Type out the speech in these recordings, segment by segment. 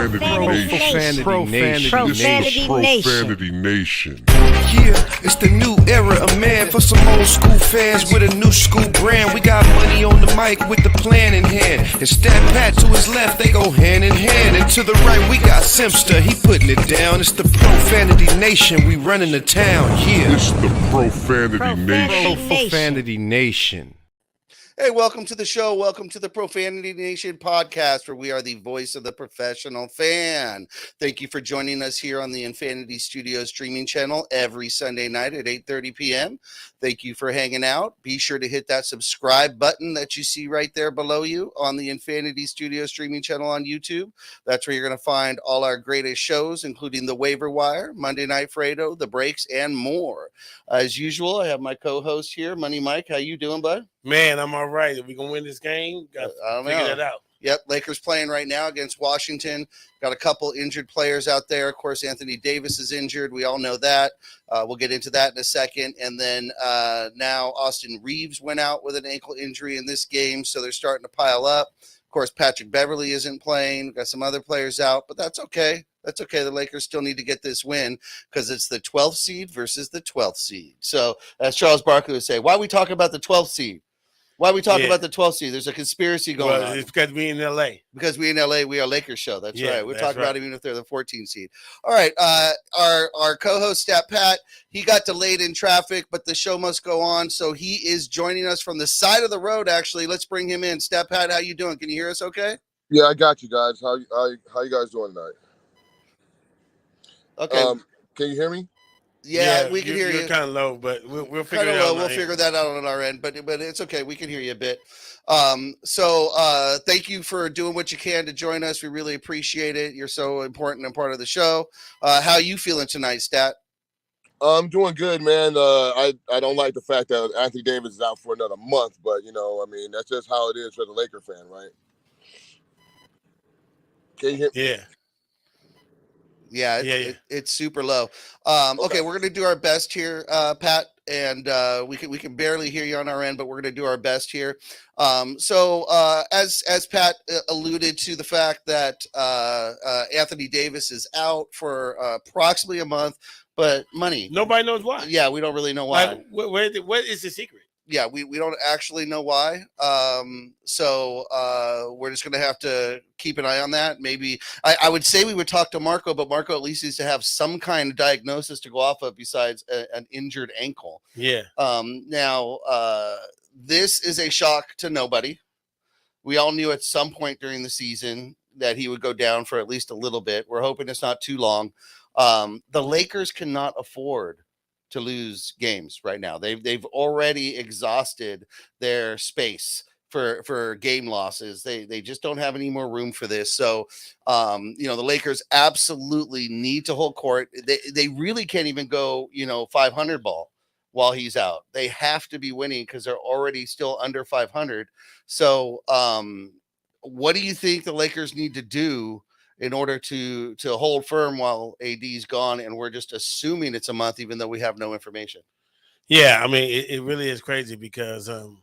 Profanity Nation. Yeah, it's the new era of man for some old school fans with a new school brand. We got money on the mic with the plan in hand. And Stat Pat to his left, they go hand in hand. And to the right, we got Simpster, he putting it down. It's the Profanity Nation, we running the town, yeah. It's the Profanity Nation. Profanity Nation. Hey, welcome to the show. Welcome to the Profanity Nation podcast, where we are the voice of the professional fan. Thank you for joining us here on the Infinity Studios streaming channel every Sunday night at 8:30 p.m. Thank you for hanging out. Be sure to hit that subscribe button that you see right there below you on the Infinity Studios streaming channel on YouTube. That's where you're going to find all our greatest shows, including The Waiver Wire, Monday Night Fredo, The Breaks, and more. As usual, I have my co-host here, Money Mike. How you doing, bud? Man, I'm all right. Are we going to win this game? Got to figure that out. Yep, Lakers playing right now against Washington. Got a couple injured players out there. Of course, Anthony Davis is injured. We all know that. We'll get into that in a second. And then now Austin Reeves went out with an ankle injury in this game, so they're starting to pile up. Of course, Patrick Beverly isn't playing. We've got some other players out, but that's okay. That's okay. The Lakers still need to get this win because it's the 12th seed versus the 12th seed. So as Charles Barkley would say, why are we talking about the 12th seed? Why are we talking about the 12th seed? There's a conspiracy going on. It's because we in L.A. Because we in L.A., we are Lakers show. That's right. We're talking about it even if they're the 14th seed. All right. Our co-host, Stat Pat, he got delayed in traffic, but the show must go on. So he is joining us from the side of the road, actually. Let's bring him in. Stat Pat, how you doing? Can you hear us okay? Yeah, I got you guys. How you guys doing tonight? Okay. Can you hear me? Yeah, we can hear you. You're kind of low, but we'll figure it out. We'll figure that out on our end, but it's okay. We can hear you a bit. Thank you for doing what you can to join us. We really appreciate it. You're so important and part of the show. How are you feeling tonight, Stat? I'm doing good, man. I don't like the fact that Anthony Davis is out for another month, but that's just how it is for the Laker fan, right? Can you hear me? Yeah. Yeah, it's super low. Okay, we're gonna do our best here, Pat, and we can barely hear you on our end, but we're gonna do our best here. As Pat alluded to the fact that Anthony Davis is out for approximately a month, but nobody knows why. Yeah, we don't really know why. What is the secret? Yeah, we don't actually know why. We're just going to have to keep an eye on that. Maybe I would say we would talk to Marco, but Marco at least needs to have some kind of diagnosis to go off of besides an injured ankle. Yeah. This is a shock to nobody. We all knew at some point during the season that he would go down for at least a little bit. We're hoping it's not too long. The Lakers cannot afford to lose games right now. They've already exhausted their space for game losses. They just don't have any more room for this. So the Lakers absolutely need to hold court. They really can't even go 500 ball while he's out. They have to be winning because they're already still under 500. So what do you think the Lakers need to do in order to hold firm while AD's gone, and we're just assuming it's a month, even though we have no information? Yeah, I mean, it really is crazy because the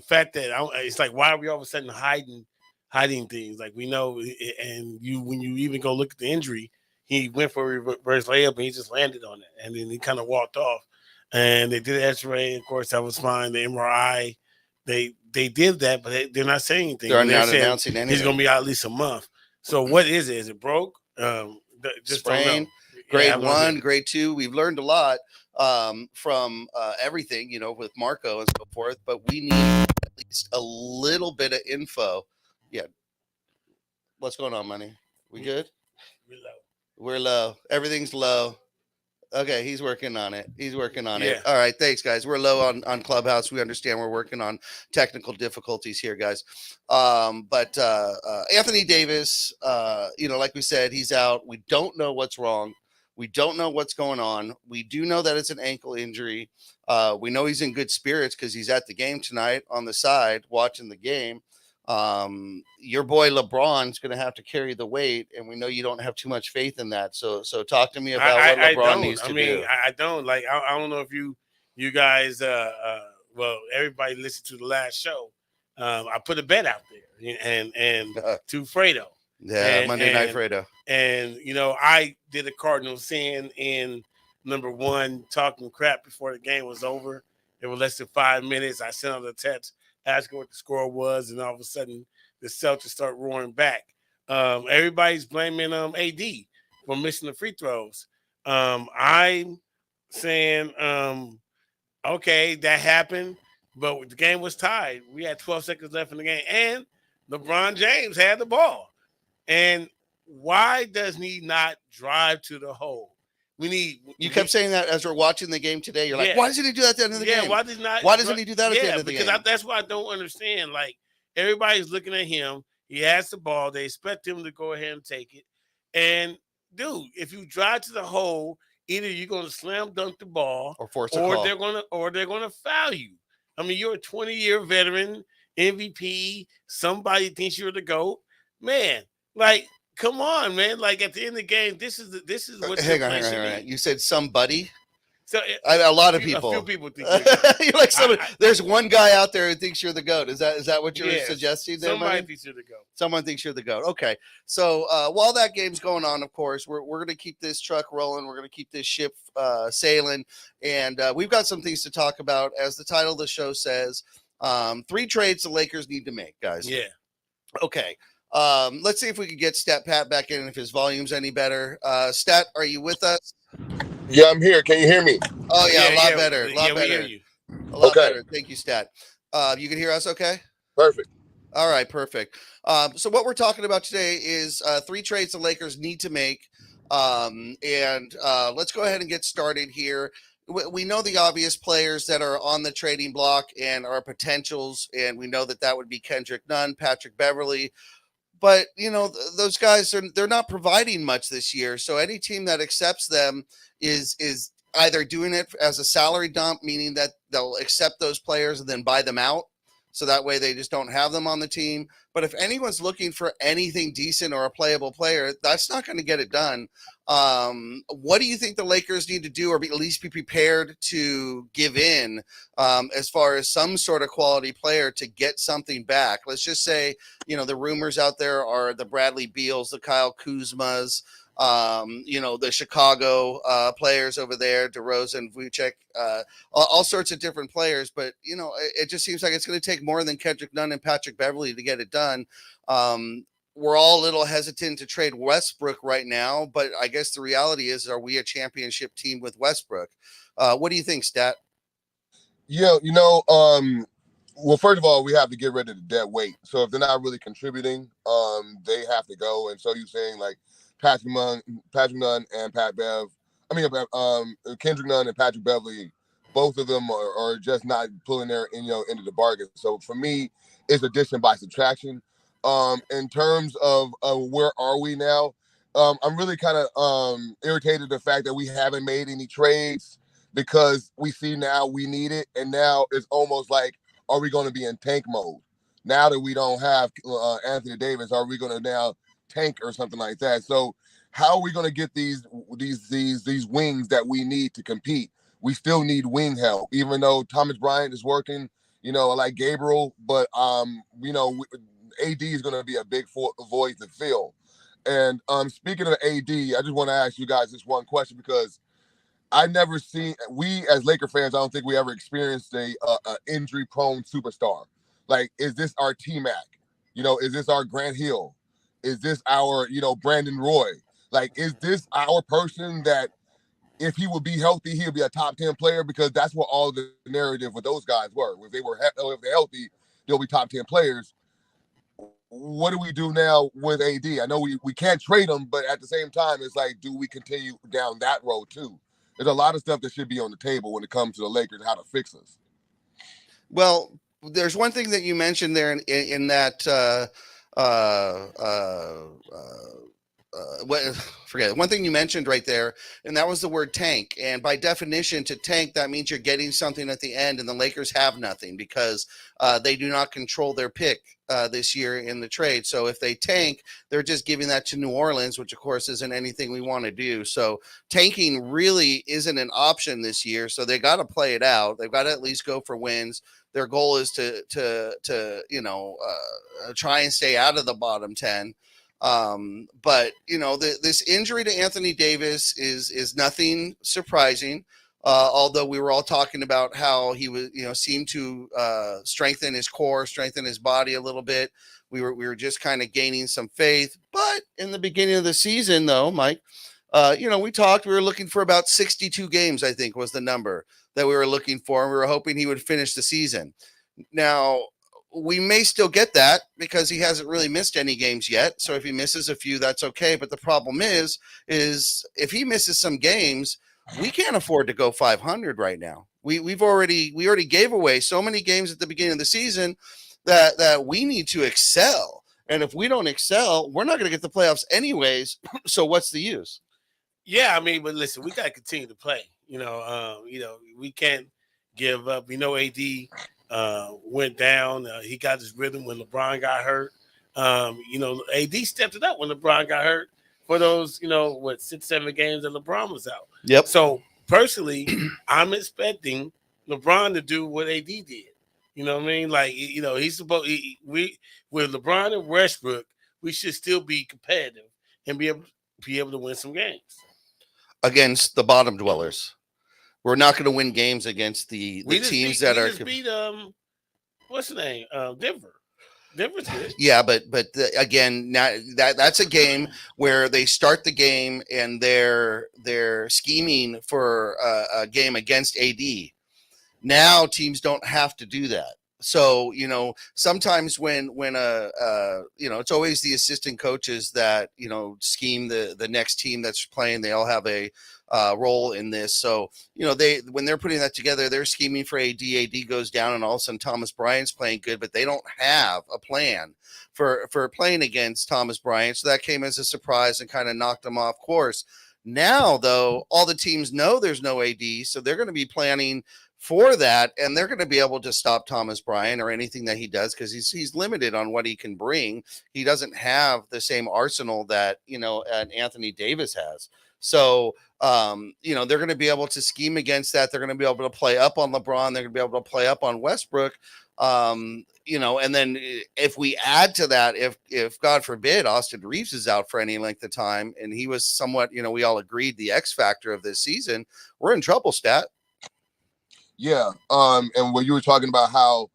fact that it's like, why are we all of a sudden hiding things? Like, we know, and when you even go look at the injury, he went for a reverse layup and he just landed on it, and then he kind of walked off. And they did X-ray, of course, that was fine. The MRI, they did that, but they're not saying anything. They're not announcing anything. He's going to be out at least a month. So what is it? Is it broke? Just sprain, grade 1, grade 2. We've learned a lot from everything, with Marco and so forth, but we need at least a little bit of info. Yeah. What's going on, Money? We good? We're low. Everything's low. Okay, he's working on it. Yeah. All right, thanks, guys. We're low on Clubhouse. We understand we're working on technical difficulties here, guys. But Anthony Davis, like we said, he's out. We don't know what's wrong. We don't know what's going on. We do know that it's an ankle injury. We know he's in good spirits because he's at the game tonight on the side watching the game. Your boy LeBron's going to have to carry the weight, and we know you don't have too much faith in that. So talk to me about what LeBron needs to do. I don't like. I don't know if you guys. Well, everybody listened to the last show. I put a bet out there, and to Fredo, Yeah, Monday Night Fredo. And, I did a Cardinal sin in number one, talking crap before the game was over. It was less than 5 minutes. I sent out a text asking what the score was, and all of a sudden the Celtics start roaring back. Everybody's blaming AD for missing the free throws. I'm saying, okay, that happened, but the game was tied. We had 12 seconds left in the game, and LeBron James had the ball. And why does he not drive to the hole? You kept saying that as we're watching the game today. You're like, why doesn't he do that at the end of the game? Why doesn't he do that at the end of the game? Because that's what I don't understand. Like, everybody's looking at him. He has the ball. They expect him to go ahead and take it. And, dude, if you drive to the hole, either you're going to slam dunk the ball or force a call. they're going to foul you. I mean, you're a 20-year veteran, MVP. Somebody thinks you're the GOAT. Man, like, come on, man. Like, at the end of the game, this is what hang on. You said somebody? So a lot of people. A few people think you're like somebody. There's one guy out there who thinks you're the GOAT. Is that what you're suggesting there? Somebody thinks you're the GOAT. Someone thinks you're the GOAT. Okay. So while that game's going on, of course, we're going to keep this truck rolling. We're going to keep this ship sailing. And we've got some things to talk about. As the title of the show says, 3 trades the Lakers need to make, guys. Yeah. Okay. Let's see if we can get Stat Pat back in if his volume's any better. Stat, are you with us? Yeah, I'm here. Can you hear me? Oh, yeah, a lot better. A lot better. We hear you. A lot better. Thank you, Stat. You can hear us okay? Perfect. All right, perfect. So what we're talking about today is 3 trades the Lakers need to make. And let's go ahead and get started here. We know the obvious players that are on the trading block and are potentials, and we know that would be Kendrick Nunn, Patrick Beverley. But, those guys, they're not providing much this year. So any team that accepts them is either doing it as a salary dump, meaning that they'll accept those players and then buy them out. So that way they just don't have them on the team. But if anyone's looking for anything decent or a playable player, that's not going to get it done. What do you think the Lakers need to do, or at least be prepared to give in as far as some sort of quality player to get something back? Let's just say, the rumors out there are the Bradley Beals, the Kyle Kuzmas, the Chicago players over there, DeRozan, Vucevic, all sorts of different players. But, it just seems like it's going to take more than Kendrick Nunn and Patrick Beverley to get it done. We're all a little hesitant to trade Westbrook right now, but I guess the reality is, are we a championship team with Westbrook? What do you think, Stat? Yeah, well, first of all, we have to get rid of the dead weight. So if they're not really contributing, they have to go. And so you're saying like Patrick Nunn and Kendrick Nunn and Patrick Beverley, both of them are just not pulling their into the bargain. So for me, it's addition by subtraction. In terms of where are we now, I'm really kind of irritated the fact that we haven't made any trades, because we see now we need it, and now it's almost like, are we going to be in tank mode now that we don't have Anthony Davis? Are we going to now tank or something like that? So how are we going to get these wings that we need to compete? We still need wing help, even though Thomas Bryant is working. I like Gabriel, but AD is going to be a big void to fill. And speaking of AD, I just want to ask you guys this one question, because I never seen, we as Laker fans, I don't think we ever experienced a injury-prone superstar. Like, is this our T-Mac? Is this our Grant Hill? Is this our, Brandon Roy? Like, is this our person that if he would be healthy, he'll be a top 10 player? Because that's what all the narrative with those guys were. If they're healthy, they'll be top 10 players. What do we do now with AD? I know we can't trade him, but at the same time, it's like, do we continue down that road too? There's a lot of stuff that should be on the table when it comes to the Lakers and how to fix us. Well, there's one thing that you mentioned there in that one thing you mentioned right there, and that was the word tank. And by definition, to tank, that means you're getting something at the end, and the Lakers have nothing because they do not control their pick this year in the trade. So if they tank, they're just giving that to New Orleans, which of course isn't anything we want to do. So tanking really isn't an option this year. So they got to play it out. They've got to at least go for wins. Their goal is to try and stay out of the bottom 10. But this injury to Anthony Davis is nothing surprising. Although we were all talking about how he was, seemed to strengthen his core, strengthen his body a little bit. We were just kind of gaining some faith. But in the beginning of the season, though, Mike, we were looking for about 62 games, I think was the number that we were looking for. And we were hoping he would finish the season. Now, we may still get that because he hasn't really missed any games yet. So if he misses a few, that's okay. But the problem is if he misses some games, we can't afford to go 500 right now. We already gave away so many games at the beginning of the season that we need to excel. And if we don't excel, we're not going to get the playoffs anyways. So what's the use? Yeah, I mean, but listen, we got to continue to play. We can't give up. We know AD went down. He got his rhythm when LeBron got hurt. AD stepped it up when LeBron got hurt for those, 6-7 games that LeBron was out. Yep. So personally, I'm expecting LeBron to do what AD did. You know what I mean? Like, he's supposed. With LeBron and Westbrook, we should still be competitive and be able to win some games against the bottom dwellers. We're not going to win games against the teams that are. Beat what's the name? Denver. Denver's good. Yeah, but again, now that's a game where they start the game and they're scheming for a game against AD. Now teams don't have to do that. So, sometimes when it's always the assistant coaches that, scheme the next team that's playing. They all have a role in this. So, when they're putting that together, they're scheming for AD. AD goes down and all of a sudden Thomas Bryant's playing good, but they don't have a plan for playing against Thomas Bryant. So that came as a surprise and kind of knocked them off course. Now, though, all the teams know there's no AD, so they're going to be planning for that, and they're going to be able to stop Thomas Bryant or anything that he does because he's limited on what he can bring. He doesn't have the same arsenal that an Anthony Davis has. So they're going to be able to scheme against that. They're going to be able to play up on LeBron. They're going to be able to play up on Westbrook. And then if we add to that, if God forbid Austin Reeves is out for any length of time, and he was somewhat, we all agreed the X factor of this season, we're in trouble, Stat. Yeah. And when you were talking about how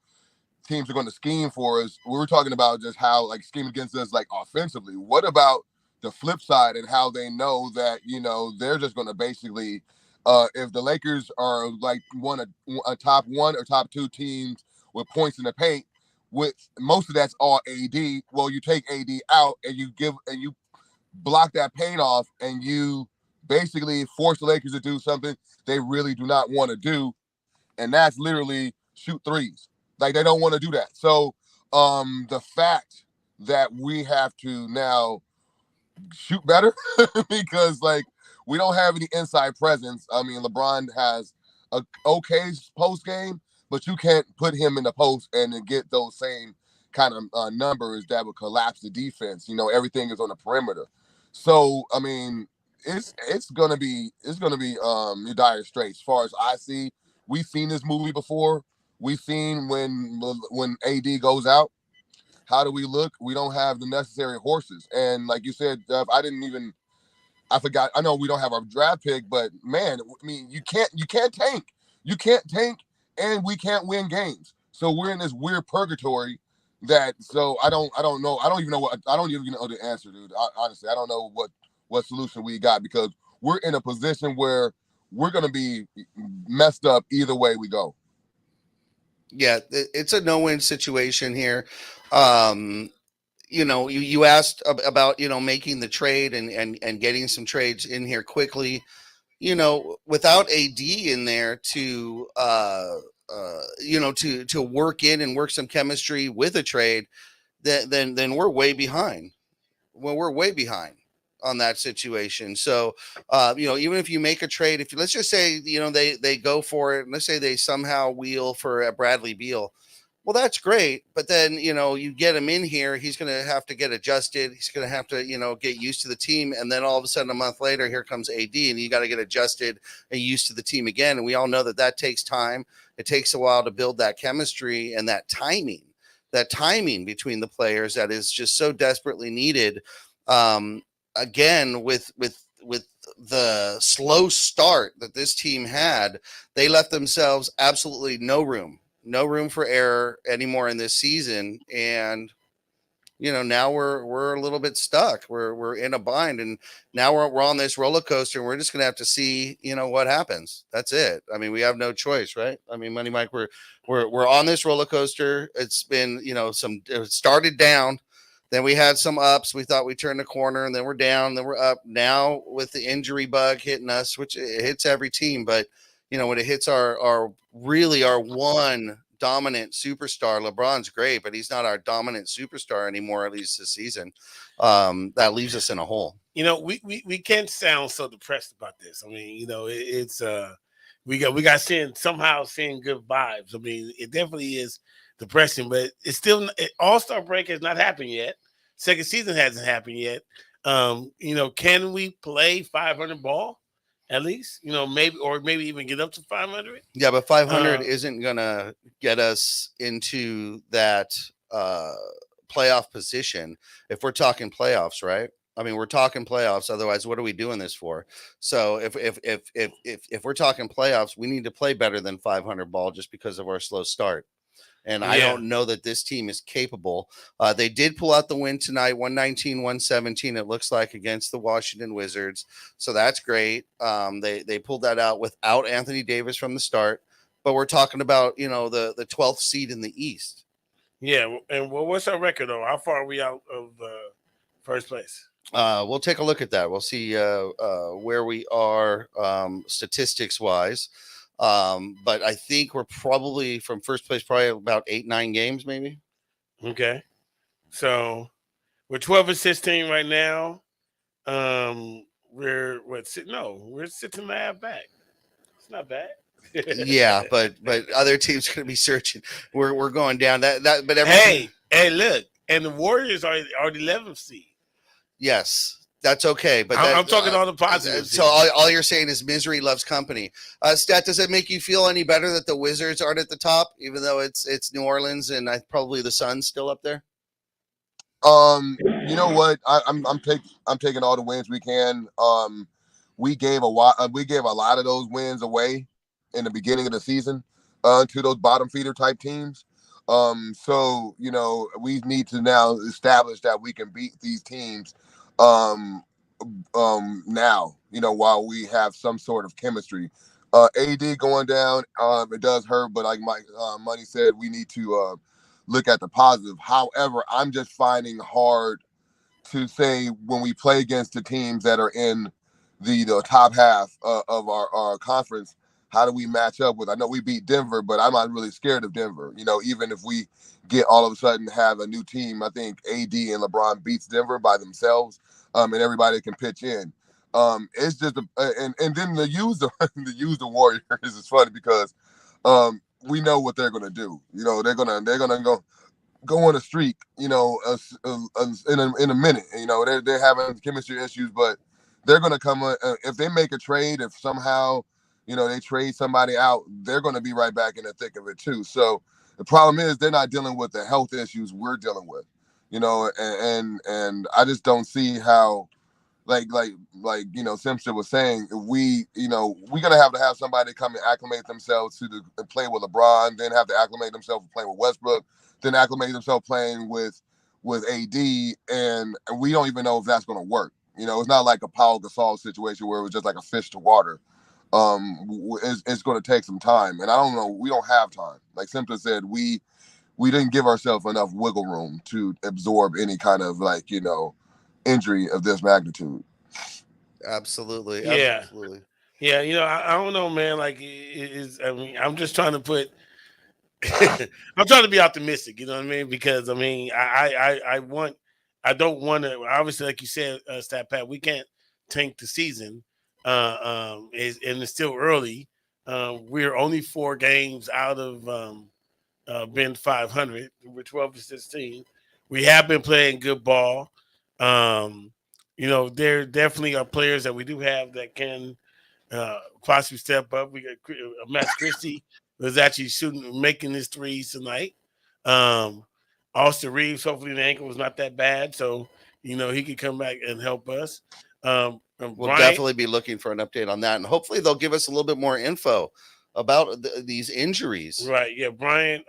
teams are going to scheme for us, we were talking about just how scheme against us offensively. What about the flip side and how they know that, they're just going to basically, if the Lakers are a top one or top two teams with points in the paint, with most of that's all AD. Well, you take AD out and you block that paint off and you basically force the Lakers to do something they really do not want to do. And that's literally shoot threes. They don't want to do that. So the fact that we have to now shoot better because we don't have any inside presence. I mean, LeBron has a okay post game, but you can't put him in the post and then get those same kind of numbers that would collapse the defense. Everything is on the perimeter. So I mean, it's gonna be dire straits as far as I see. We've seen this movie before. We've seen when AD goes out. How do we look? We don't have the necessary horses. And like you said, Jeff, I forgot. I know we don't have our draft pick, but man, I mean, you can't tank. You can't tank, and we can't win games. So we're in this weird purgatory so I don't know. I don't even know the answer, dude. Honestly, I don't know what solution we got because we're in a position where we're going to be messed up either way we go. Yeah, it's a no-win situation here. You asked about, making the trade and getting some trades in here quickly. Without AD in there to work in and work some chemistry with a trade, then we're way behind. Well, we're way behind on that situation. So, even if you make a trade, let's just say, they go for it, and let's say they somehow wheel for a Bradley Beal. Well, that's great. But then, you get him in here, he's going to have to get adjusted. He's going to have to, get used to the team. And then all of a sudden, a month later, here comes AD, and you got to get adjusted and used to the team again. And we all know that takes time. It takes a while to build that chemistry and that timing between the players that is just so desperately needed. Again, with the slow start that this team had, they left themselves absolutely no room for error anymore in this season. And now we're a little bit stuck. We're in a bind, and now we're on this roller coaster, and we're just gonna have to see what happens. That's it. I mean, we have no choice, right? I mean, Money Mike, we're on this roller coaster. It's been it started down, then we had some ups. We thought we turned the corner, and then we're down, then we're up. Now with the injury bug hitting us, which it hits every team, but when it hits our one dominant superstar, LeBron's great, but he's not our dominant superstar anymore, at least this season. That leaves us in a hole. We can't sound so depressed about this. I mean, it's we got seeing good vibes. I mean, it definitely is depressing, but it's still All-Star break has not happened yet. Second season hasn't happened yet. Can we play 500 ball at least? Maybe even get up to 500. Yeah, but 500 isn't gonna get us into that playoff position if we're talking playoffs, right? I mean, we're talking playoffs. Otherwise, what are we doing this for? So if we're talking playoffs, we need to play better than 500 ball just because of our slow start. And I don't know that this team is capable. They did pull out the win tonight, 119-117, it looks like, against the Washington Wizards. So that's great. They pulled that out without Anthony Davis from the start. But we're talking about, the 12th seed in the East. Yeah, and what's our record, though? How far are we out of first place? We'll take a look at that. We'll see where we are statistics-wise. But I think we're probably from first place, probably about 8-9 games, maybe. Okay. So we're 12-16 right now. We're 6.5 back. It's not bad. Yeah, but other teams going to be searching. We're going down that, but hey, look, and the Warriors are the 11th seed. Yes. That's okay, but I'm talking all the positives. So all you're saying is misery loves company. Stat, does it make you feel any better that the Wizards aren't at the top, even though it's New Orleans and probably the Suns still up there? You know what? I'm taking all the wins we can. We gave a lot of those wins away in the beginning of the season to those bottom feeder type teams. So we need to now establish that we can beat these teams. Now, while we have some sort of chemistry, AD going down, it does hurt, but like Mike Money said, we need to look at the positive. However, I'm just finding hard to say when we play against the teams that are in the top half of our conference, how do we match up with? I know we beat Denver, but I'm not really scared of Denver. Even if we get all of a sudden have a new team, I think AD and LeBron beats Denver by themselves, and everybody can pitch in. It's just and then the use the Warriors is funny because we know what they're gonna do. They're gonna go on a streak. In a minute. They're having chemistry issues, but they're gonna come if they make a trade. If somehow they trade somebody out, they're going to be right back in the thick of it too. So the problem is they're not dealing with the health issues we're dealing with, and I just don't see how, like Simpson was saying, if we're going to have somebody come and acclimate themselves to play with LeBron, then have to acclimate themselves to playing with Westbrook, then acclimate themselves playing with AD, and we don't even know if that's going to work. It's not like a Paul Gasol situation where it was just like a fish to water. It's going to take some time, and I don't know. We don't have time. Like Simpson said, we didn't give ourselves enough wiggle room to absorb any kind of injury of this magnitude. Absolutely. Yeah. Absolutely. Yeah. I don't know, man. I'm just trying to put. I'm trying to be optimistic. You know what I mean? Because I don't want to. Obviously, like you said, Stat Pat, we can't tank the season. And it's still early. We're only 4 games out of being 500. We're 12-16. We have been playing good ball. There definitely are players that we do have that can possibly step up. We got Max Christie was actually making his threes tonight. Austin Reeves, hopefully the ankle was not that bad, so he could come back and help us. We'll Bryant, definitely be looking for an update on that, and hopefully they'll give us a little bit more info about these injuries. right? Yeah, Bryant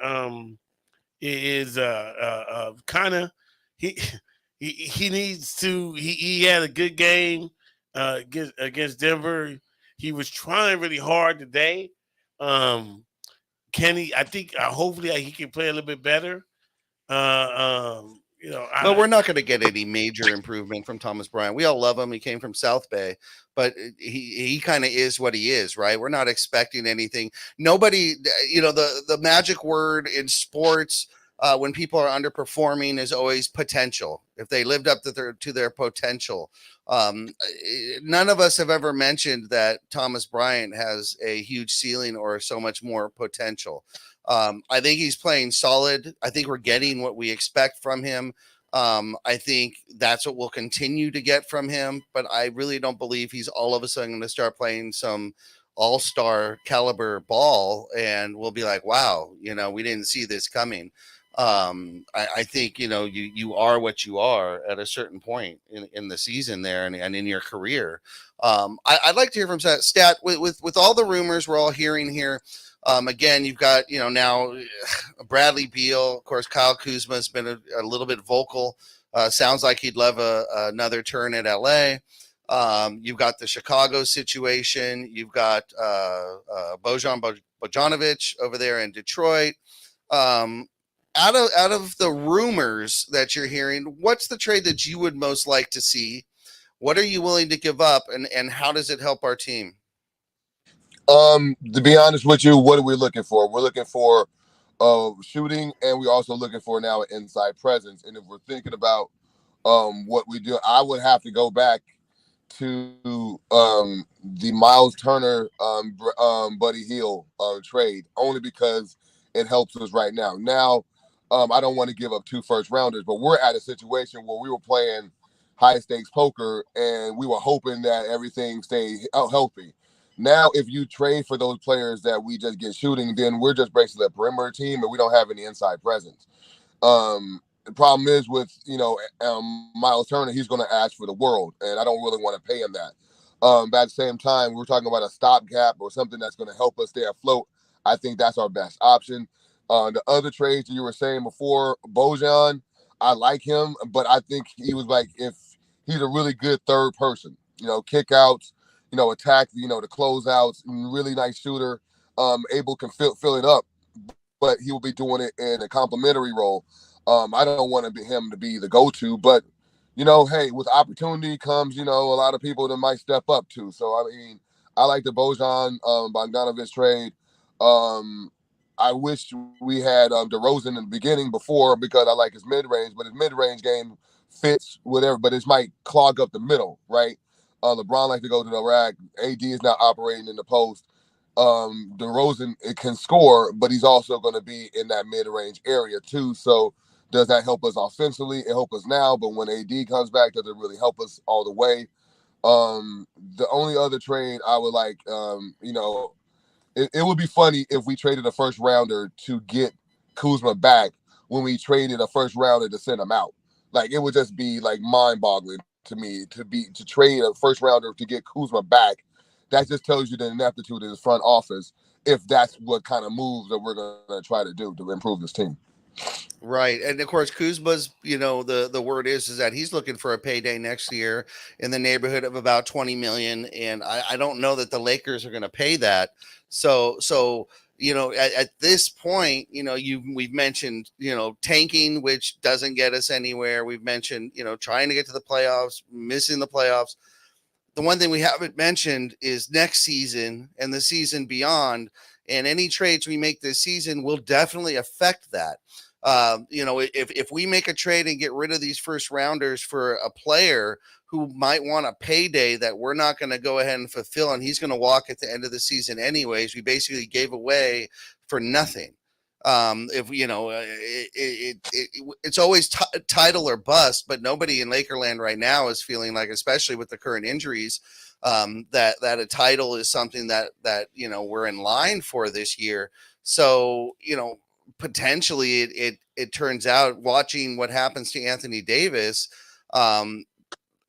is kind of he he needs to. He had a good game against Denver. He was trying really hard today. Kenny, I think hopefully he can play a little bit better. But we're not going to get any major improvement from Thomas Bryant. We all love him. He came from South Bay, but he kind of is what he is, right? We're not expecting anything. Nobody, the magic word in sports when people are underperforming is always potential. If they lived up to their potential, none of us have ever mentioned that Thomas Bryant has a huge ceiling or so much more potential. I think he's playing solid. I think we're getting what we expect from him. I think that's what we'll continue to get from him, but I really don't believe he's all of a sudden going to start playing some all-star caliber ball and we'll be like, wow, we didn't see this coming. I think, you are what you are at a certain point in the season there and in your career. I'd like to hear from Stat with all the rumors we're all hearing here. Again, you've got, now Bradley Beal, of course, Kyle Kuzma has been a little bit vocal. Sounds like he'd love another turn at LA. You've got the Chicago situation. You've got Bojan Bogdanovic over there in Detroit. Out of the rumors that you're hearing, what's the trade that you would most like to see? What are you willing to give up, and how does it help our team? To be honest with you, what are we looking for? We're looking for shooting, and we're also looking for now an inside presence. And if we're thinking about what we do, I would have to go back to the Miles Turner Buddy Hield trade, only because it helps us right now. Now, I don't want to give up 2 first rounders, but we're at a situation where we were playing high stakes poker and we were hoping that everything stayed healthy. Now, if you trade for those players that we just get shooting, then we're just basically a perimeter team and we don't have any inside presence. The problem is with, Miles Turner, he's going to ask for the world, and I don't really want to pay him that. But at the same time, we're talking about a stopgap or something that's going to help us stay afloat. I think that's our best option. The other trades that you were saying before, Bojan, I like him, but I think he was like, if he's a really good third person, kickouts, attack, the closeouts, really nice shooter, able can fill it up, but he will be doing it in a complementary role. I don't want him to be the go-to, but hey, with opportunity comes, a lot of people that might step up too. So I mean, I like the Bojan Bogdanovic trade. I wish we had DeRozan in the beginning before because I like his mid-range, but his mid-range game fits whatever, but it might clog up the middle, right? LeBron likes to go to the rack. AD is not operating in the post. DeRozan, it can score, but he's also going to be in that mid-range area too. So does that help us offensively? It helps us now, but when AD comes back, does it really help us all the way? The only other trade I would like, it would be funny if we traded a first rounder to get Kuzma back when we traded a first rounder to send him out. Like, it would just be like mind-boggling to me to trade a first rounder to get Kuzma back. That just tells you the ineptitude of his front office if that's what kind of moves that we're going to try to do to improve this team. Right. And of course, Kuzma's, the word is that he's looking for a payday next year in the neighborhood of about 20 million. And I don't know that the Lakers are going to pay that. So, at this point, we've mentioned, tanking, which doesn't get us anywhere. We've mentioned, trying to get to the playoffs, missing the playoffs. The one thing we haven't mentioned is next season and the season beyond, and any trades we make this season will definitely affect that. If we make a trade and get rid of these first rounders for a player who might want a payday that we're not going to go ahead and fulfill, and he's going to walk at the end of the season anyways, we basically gave away for nothing. It's always title or bust, but nobody in Lakerland right now is feeling like, especially with the current injuries, that a title is something that we're in line for this year. So, potentially it turns out, watching what happens to Anthony Davis, Um,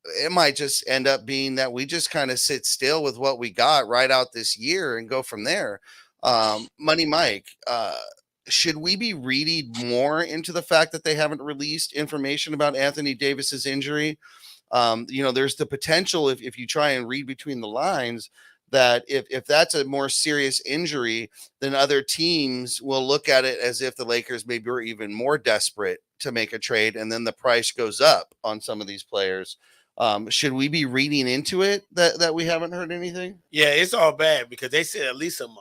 it might just end up being that we just kind of sit still with what we got right out this year and go from there. Money Mike, should we be reading more into the fact that they haven't released information about Anthony Davis's injury? There's the potential if you try and read between the lines that if that's a more serious injury, then other teams will look at it as if the Lakers maybe are even more desperate to make a trade, and then the price goes up on some of these players. Should we be reading into it that we haven't heard anything? Yeah, it's all bad because they said at least a month.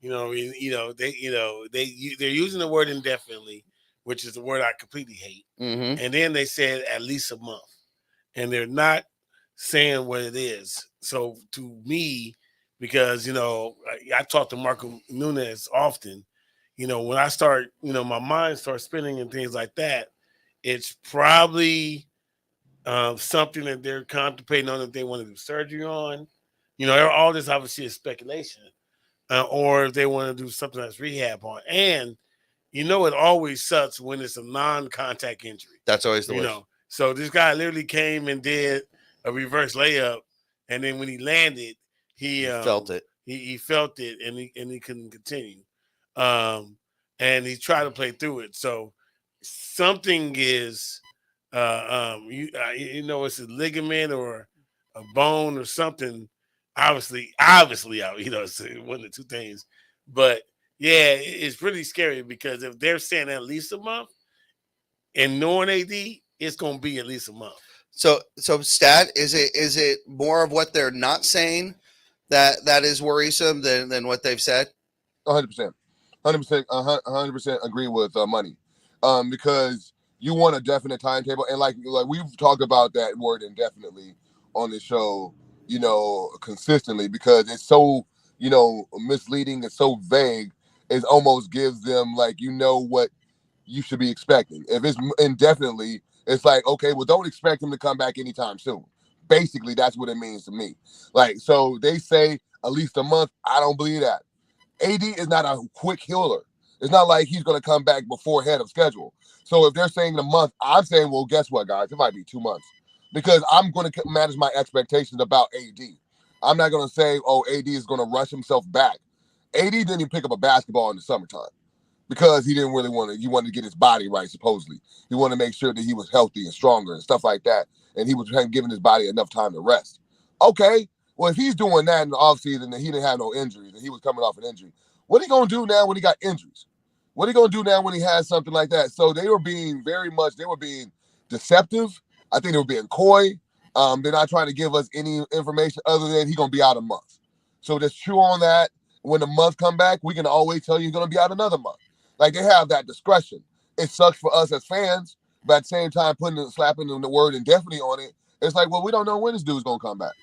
They're using the word indefinitely, which is the word I completely hate. Mm-hmm. And then they said at least a month, and they're not saying what it is. So to me, because I talk to Marco Nunez often, when I start, my mind starts spinning and things like that, it's probably something that they're contemplating on if they want to do surgery on. All this obviously is speculation, or if they want to do something that's rehab on. And it always sucks when it's a non-contact injury. That's always the worst. So this guy literally came and did a reverse layup, and then when he landed, he felt it. He felt it, and he couldn't continue. And he tried to play through it. So something is, it's a ligament or a bone or something. Obviously out. It's one of the two things. But yeah, it's pretty scary because if they're saying at least a month, and knowing AD, it's going to be at least a month. So Stat, is it more of what they're not saying that is worrisome than what they've said? 100%, 100% agree with Money, because you want a definite timetable, and like we've talked about that word indefinitely on the show, consistently, because it's so misleading, it's so vague, it almost gives them what you should be expecting. If it's indefinitely, it's like, okay, well, don't expect him to come back anytime soon. Basically, that's what it means to me. So they say at least a month. I don't believe that. AD is not a quick healer. It's not like he's going to come back before head of schedule. So if they're saying a month, I'm saying, well, guess what, guys? It might be 2 months, because I'm going to manage my expectations about AD. I'm not going to say, oh, AD is going to rush himself back. AD didn't even pick up a basketball in the summertime, because he didn't really he wanted to get his body right, supposedly. He wanted to make sure that he was healthy and stronger and stuff like that. And he was giving his body enough time to rest. Okay, well, if he's doing that in the offseason and he didn't have no injuries and he was coming off an injury, what are he going to do now when he got injuries? What are he going to do now when he has something like that? So they were being deceptive. I think they were being coy. They're not trying to give us any information other than he's going to be out a month. So just chew on that. When the month come back, we can always tell you he's going to be out another month. They have that discretion. It sucks for us as fans, but at the same time, slapping the word indefinitely on it, it's like, well, we don't know when this dude's going to come back.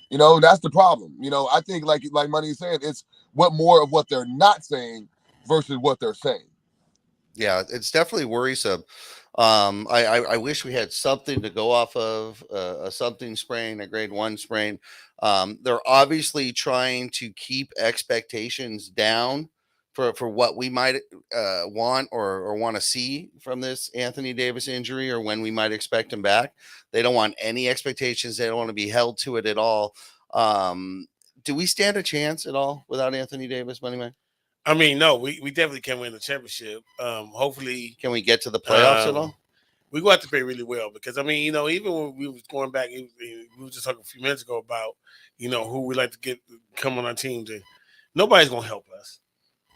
That's the problem. I think like Money is saying, it's more of what they're not saying versus what they're saying. Yeah, it's definitely worrisome. I wish we had something to go off of, a something sprain, a grade 1 sprain. They're obviously trying to keep expectations down for what we might want or want to see from this Anthony Davis injury, or when we might expect him back. They don't want any expectations. They don't want to be held to it at all. Do we stand a chance at all without Anthony Davis, Money Man? I mean, no, we definitely can win the championship. Hopefully. Can we get to the playoffs at all? We're going to have to play really well, because, I mean, even when we was going back, we were just talking a few minutes ago about, who we like to come on our team. Nobody's going to help us.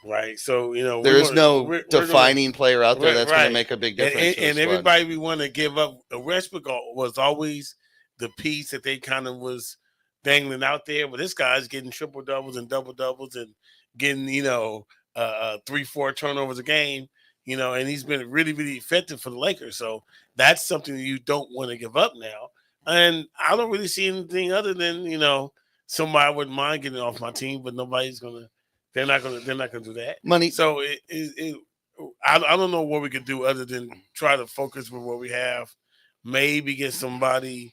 Right. So, there's no defining player out there that's going to make a big difference. And everybody we want to give up. Westbrook was always the piece that they kind of was dangling out there. But this guy's getting triple doubles and double doubles and getting, 3-4 turnovers a game, and he's been really, really effective for the Lakers. So that's something that you don't want to give up now. And I don't really see anything other than, somebody wouldn't mind getting off my team, but nobody's going to. They're not gonna do that. Money. So I don't know what we could do other than try to focus with what we have. Maybe get somebody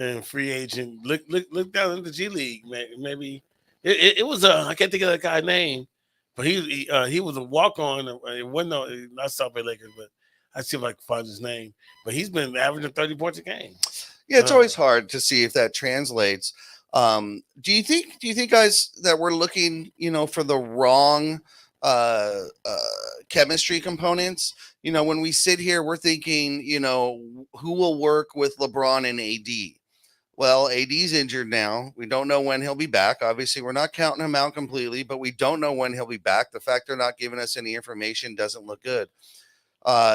in free agent. Look down in the G League. Maybe it was I can't think of that guy's name, but he was a walk on. It wasn't not South Bay Lakers, but I still like find his name, but he's been averaging 30 points a game. Yeah, it's always hard to see if that translates. Do you think, guys, that we're looking, for the wrong chemistry components? When we sit here, we're thinking, who will work with LeBron and AD? Well, AD's injured now. We don't know when he'll be back. Obviously, we're not counting him out completely, but we don't know when he'll be back. The fact they're not giving us any information doesn't look good.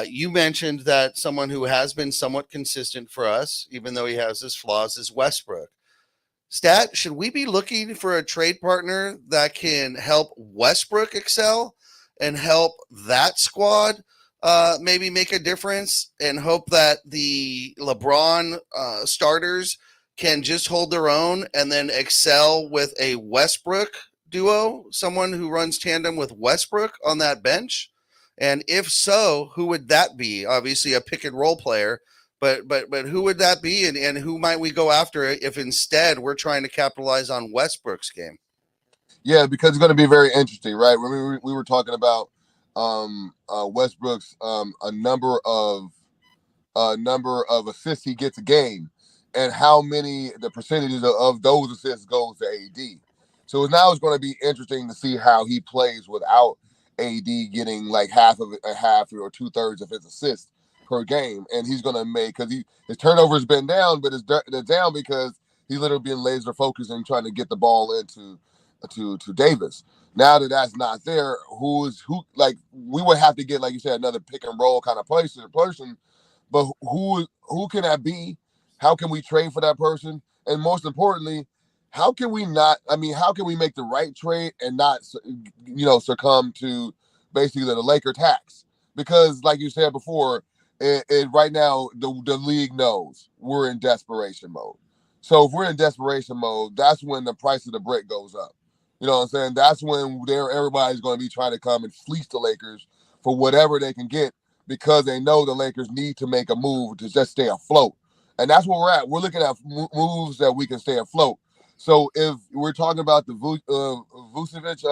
You mentioned that someone who has been somewhat consistent for us, even though he has his flaws, is Westbrook. Stat, should we be looking for a trade partner that can help Westbrook excel and help that squad maybe make a difference, and hope that the LeBron starters can just hold their own and then excel with a Westbrook duo, someone who runs tandem with Westbrook on that bench? And if so, who would that be? Obviously a pick and roll player, but who would that be, and who might we go after if instead we're trying to capitalize on Westbrook's game? Yeah, because it's going to be very interesting, right? We were talking about Westbrook's a number of assists he gets a game, and how many the percentages of those assists goes to AD. So now it's going to be interesting to see how he plays without AD getting like half or 2/3 of his assists per game, and he's going to make, because his turnovers been down, but it's down because he's literally being laser focused and trying to get the ball into to Davis. Now that that's not there, who like we would have to get, like you said, another pick and roll kind of person, but who can that be? How can we trade for that person? And most importantly, how can we make the right trade and not, succumb to basically the Laker tax? Because like you said before, right now, the league knows we're in desperation mode. So if we're in desperation mode, that's when the price of the brick goes up. You know what I'm saying? That's when everybody's going to be trying to come and fleece the Lakers for whatever they can get, because they know the Lakers need to make a move to just stay afloat. And that's where we're at. We're looking at moves that we can stay afloat. So if we're talking about the Vucevic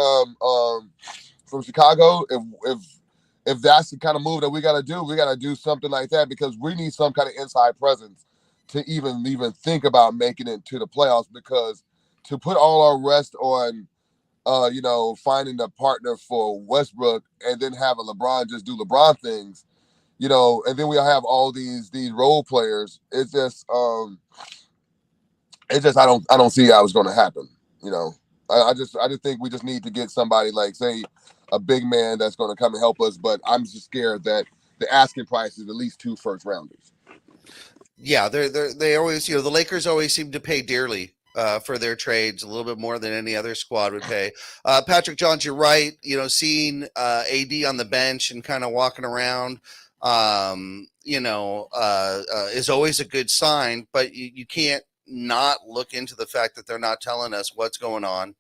from Chicago, if that's the kind of move that we got to do something like that, because we need some kind of inside presence to even think about making it to the playoffs. Because to put all our rest on, finding a partner for Westbrook and then have a LeBron just do LeBron things, and then we'll have all these role players. It's just I don't see how it's going to happen. I just think we just need to get somebody like, say, a big man that's going to come and help us. But I'm just scared that the asking price is at least 2 first rounders. Yeah, they always, the Lakers always seem to pay dearly for their trades, a little bit more than any other squad would pay. Patrick Johns, you're right. Seeing AD on the bench and kind of walking around, is always a good sign. But you can't not look into the fact that they're not telling us what's going on.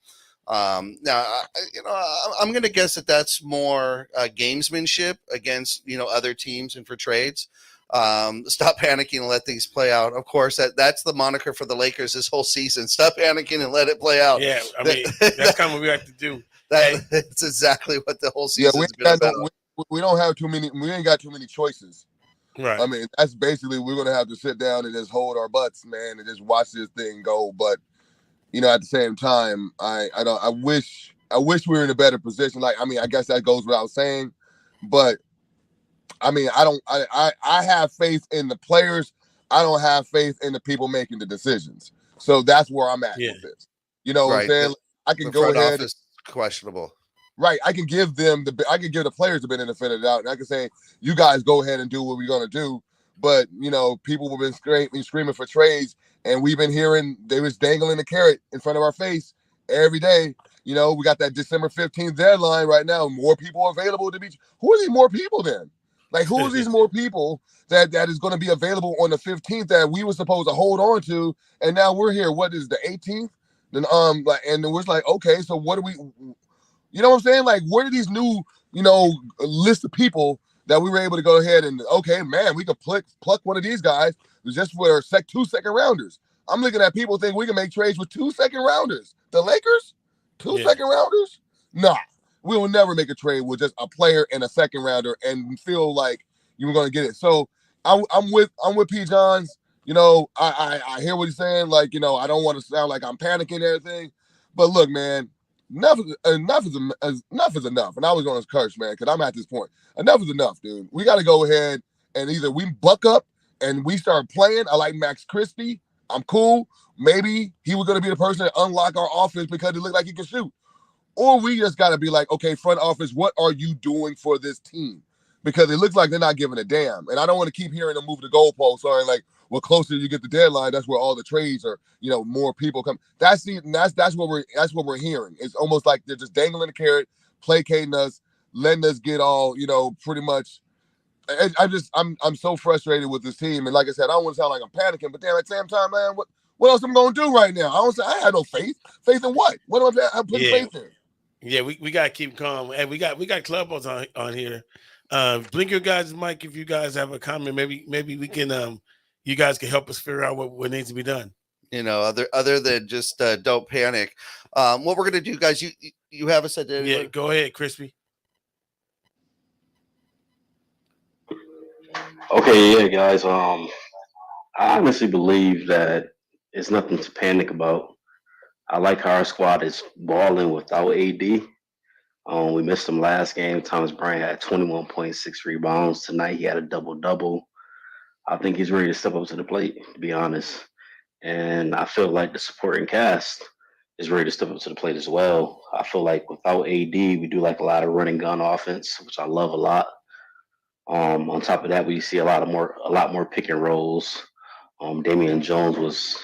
Now, I'm going to guess that that's more gamesmanship against, other teams and for trades. Stop panicking and let things play out. Of course, that's the moniker for the Lakers this whole season. Stop panicking and let it play out. Yeah, I mean, that's kind of what we have to do. That's exactly what the whole season has been about. We don't have too many. We ain't got too many choices. Right. I mean, that's basically, we're going to have to sit down and just hold our butts, man, and just watch this thing go. But, at the same time, I wish we were in a better position. Like, I mean, I guess that goes without saying, but I mean, I have faith in the players. I don't have faith in the people making the decisions. So that's where I'm at with this. You know what I'm saying? I can go ahead. Questionable. Right. I can give the players the benefit of the doubt, and I can say, you guys go ahead and do what we're going to do. But, people have been screaming for trades, and we've been hearing they was dangling the carrot in front of our face every day. We got that December 15th deadline right now. More people available to be. Who are these more people then? Like, who are these more people that is going to be available on the 15th that we were supposed to hold on to, and now we're here? What is the 18th? Then and then we're like, okay, so what do we? You know what I'm saying? Like, where are these new, list of people that we were able to go ahead and, okay, man, we could pluck one of these guys just for 2 second rounders. I'm looking at people think we can make trades with 2 second rounders. The Lakers, 2 second rounders? Nah, we will never make a trade with just a player and a second rounder and feel like, you were going to get it. So I'm with P. Johns. You know, I hear what he's saying. Like, you know, I don't want to sound like I'm panicking and everything. But look, man, enough is enough. And I was going to curse, man, because I'm at this point. Enough is enough, dude. We got to go ahead and either we buck up and we start playing. I like Max Christie. I'm cool. Maybe he was going to be the person to unlock our offense because he looked like he could shoot. Or we just got to be like, okay, front office, what are you doing for this team? Because it looks like they're not giving a damn. And I don't want to keep hearing them move the goalposts. Sorry, like, well, closer you get the deadline, that's where all the trades are, you know, more people come. That's what we're hearing. It's almost like they're just dangling the carrot, placating us, letting us get all, you know, pretty much. I'm so frustrated with this team. And like I said, I don't want to sound like I'm panicking, but damn, at the same time, man, what else am I gonna do right now? I had no faith. Faith in what? What am I putting faith in? Yeah, we gotta keep calm. And we got Clubhouse on here. Blink your guys' mic if you guys have a comment. Maybe we can you guys can help us figure out what needs to be done. You know, other than just don't panic. What we're gonna do, guys, you have a set. Yeah, go ahead, Crispy. Okay, yeah, guys. I honestly believe that it's nothing to panic about. I like how our squad is balling without AD. We missed him last game. Thomas Bryant had 21.6 rebounds. Tonight he had a double-double. I think he's ready to step up to the plate, to be honest. And I feel like the supporting cast is ready to step up to the plate as well. I feel like without AD, we do like a lot of running gun offense, which I love a lot. On top of that, we see a lot more pick and rolls. Damian Jones was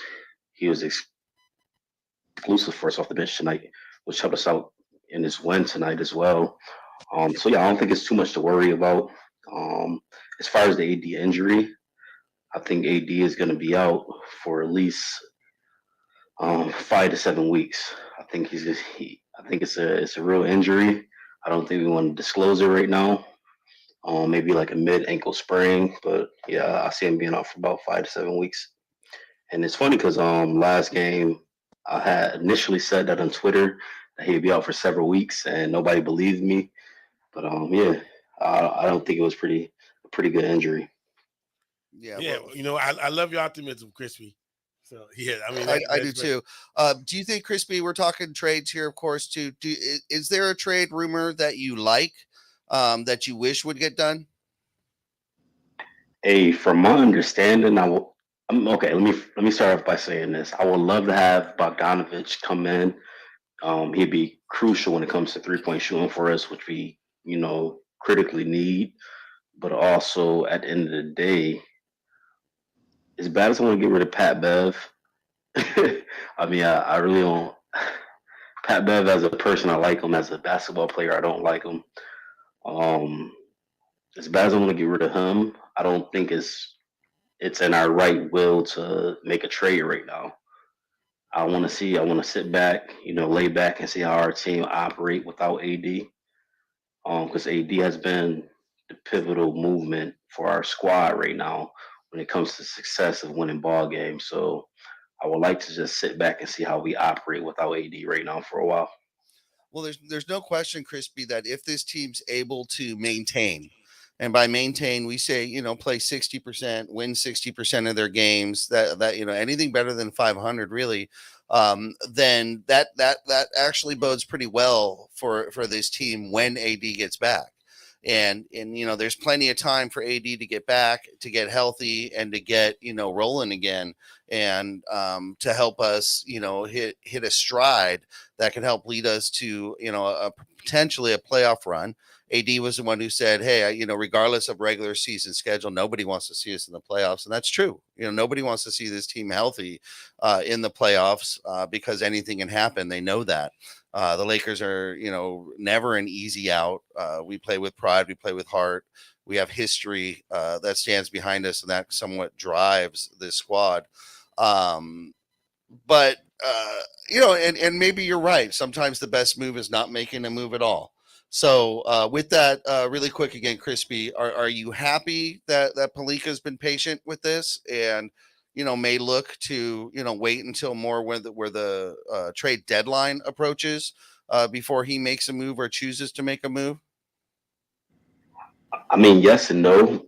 exclusive for us off the bench tonight, which helped us out in this win tonight as well. So yeah, I don't think it's too much to worry about. As far as the AD injury, I think AD is going to be out for at least 5 to 7 weeks. I think it's a real injury. I don't think we want to disclose it right now. Maybe like a mid ankle sprain, but yeah, I see him being out for about 5 to 7 weeks. And it's funny because last game I had initially said that on Twitter that he'd be out for several weeks, and nobody believed me. But yeah, I don't think it was a pretty good injury. Yeah, well, you know, I love your optimism, Crispy. So yeah, I mean, I do too. Do you think, Crispy? We're talking trades here, of course. Too. Is there a trade rumor that you like? That you wish would get done? Hey, from my understanding, okay. Let me start off by saying this. I would love to have Bogdanovich come in. He'd be crucial when it comes to 3-point shooting for us, which we, you know, critically need. But also at the end of the day, as bad as I want to get rid of Pat Bev, I mean, I really don't. Pat Bev as a person, I like him. As a basketball player, I don't like him. As bad as I want to get rid of him, I don't think it's in our right will to make a trade right now. I want to sit back, you know, lay back and see how our team operate without AD. Because AD has been the pivotal movement for our squad right now when it comes to success of winning ball games. So I would like to just sit back and see how we operate without AD right now for a while. Well, there's no question, Crispy, that if this team's able to maintain, and by maintain we say, you know, play 60%, win 60% of their games, that you know, anything better than 500 really, then that actually bodes pretty well for this team when AD gets back. And you know, there's plenty of time for AD to get back, to get healthy, and to get, you know, rolling again, and to help us, you know, hit a stride that can help lead us to, you know, potentially a playoff run. AD was the one who said, hey, you know, regardless of regular season schedule, nobody wants to see us in the playoffs. And that's true. You know, nobody wants to see this team healthy in the playoffs because anything can happen. They know that. The Lakers are, you know, never an easy out. We play with pride. We play with heart. We have history that stands behind us, and that somewhat drives this squad. But, you know, and maybe you're right. Sometimes the best move is not making a move at all. So with that, really quick again, Crispy, are you happy that Pelinka's been patient with this and, you know, may look to, you know, wait until more where the trade deadline approaches before he makes a move or chooses to make a move? I mean, yes and no.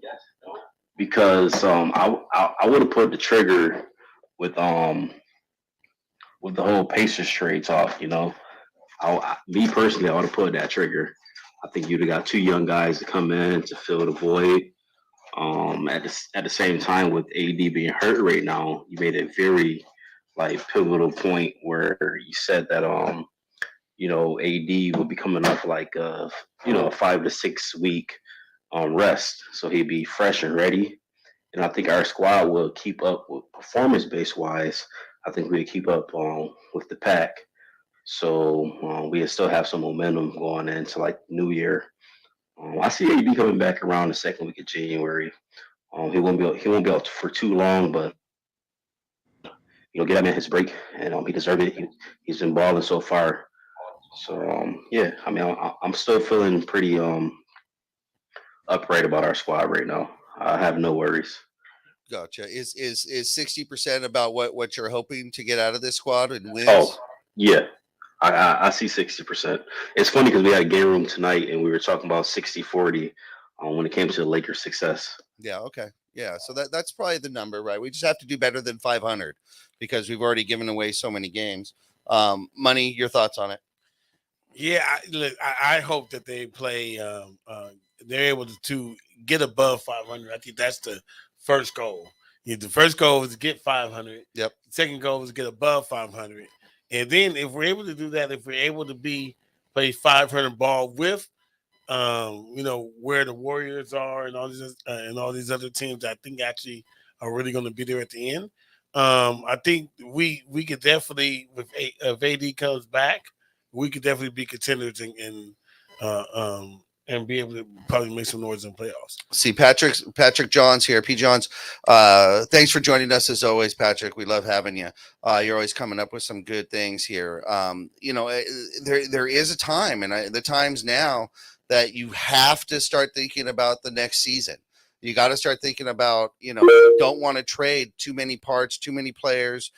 because I would have put the trigger with the whole Pacers trades off. Me personally, I would have put that trigger. I think you'd have got two young guys to come in to fill the void. At the same time, with AD being hurt right now, you made a very pivotal point where you said that AD will be coming off a 5 to 6 week rest, so he'd be fresh and ready. And I think our squad will keep up with performance base wise. I think we'll keep up with the pack. So we still have some momentum going into New Year. I see AD coming back around the second week of January. He won't be out for too long, but get him in his break, and he deserved it. He's been balling so far. So yeah, I mean, I'm still feeling pretty upright about our squad right now. I have no worries. Gotcha. Is 60% about what you're hoping to get out of this squad and wins? Oh yeah, I see 60%. It's funny because we had a game room tonight and we were talking about 60-40 when it came to the Lakers' success. Yeah. Okay. Yeah. So that's probably the number, right? We just have to do better than 500 because we've already given away so many games. Money, your thoughts on it? Yeah, I hope that they play. They're able to get above 500. I think that's the first goal. The first goal is to get 500. Yep. The second goal is to get above 500. And then if we're able to do that, if we're able to play 500 ball with, where the Warriors are and all these other teams, I think actually are really going to be there at the end. I think we could definitely, if AD comes back, we could definitely be contenders and be able to probably make some noise in playoffs. See, Patrick Johns here. P. Johns, thanks for joining us as always, Patrick. We love having you. You're always coming up with some good things here. There is a time, and the time's now that you have to start thinking about the next season. You got to start thinking about, you don't want to trade too many parts, too many players,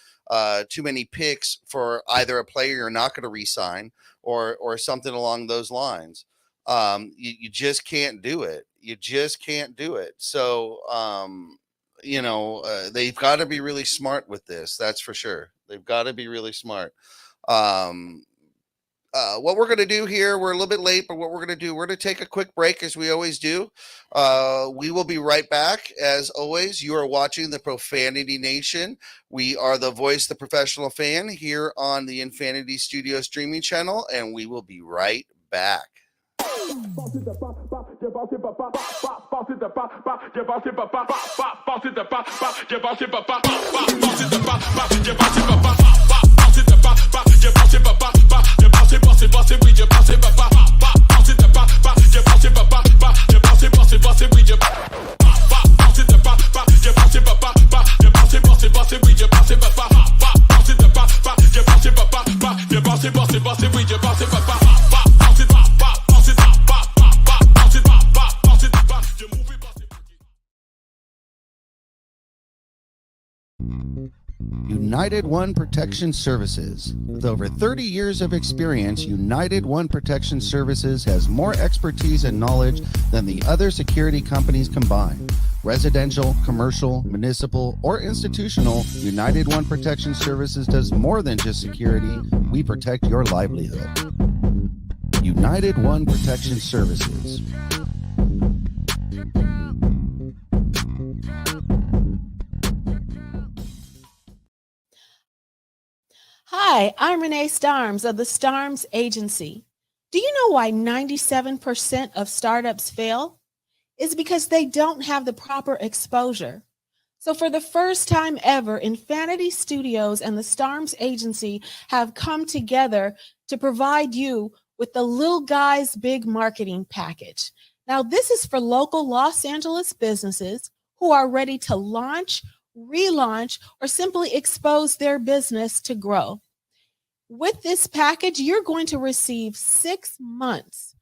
too many picks for either a player you're not going to re-sign or something along those lines. You just can't do it. You just can't do it. So, they've got to be really smart with this. That's for sure. They've got to be really smart. What we're going to do here, we're a little bit late, but what we're going to do, we're going to take a quick break as we always do. We will be right back. As always, you are watching the Profanity Nation. We are the voice, the professional fan here on the Infinity Studio streaming channel, and we will be right back. United One Protection Services. With over 30 years of experience, United One Protection Services has more expertise and knowledge than the other security companies combined. Residential, commercial, municipal, or institutional, United One Protection Services does more than just security. We protect your livelihood. United One Protection Services. Hi, I'm Renee Starms of the Starms Agency. Do you know why 97% of startups fail? It's because they don't have the proper exposure. So for the first time ever, Infinity Studios and the Starms Agency have come together to provide you with the Little Guys Big Marketing Package. Now, this is for local Los Angeles businesses who are ready to launch, relaunch, or simply expose their business to grow. With this package, you're going to receive 6 months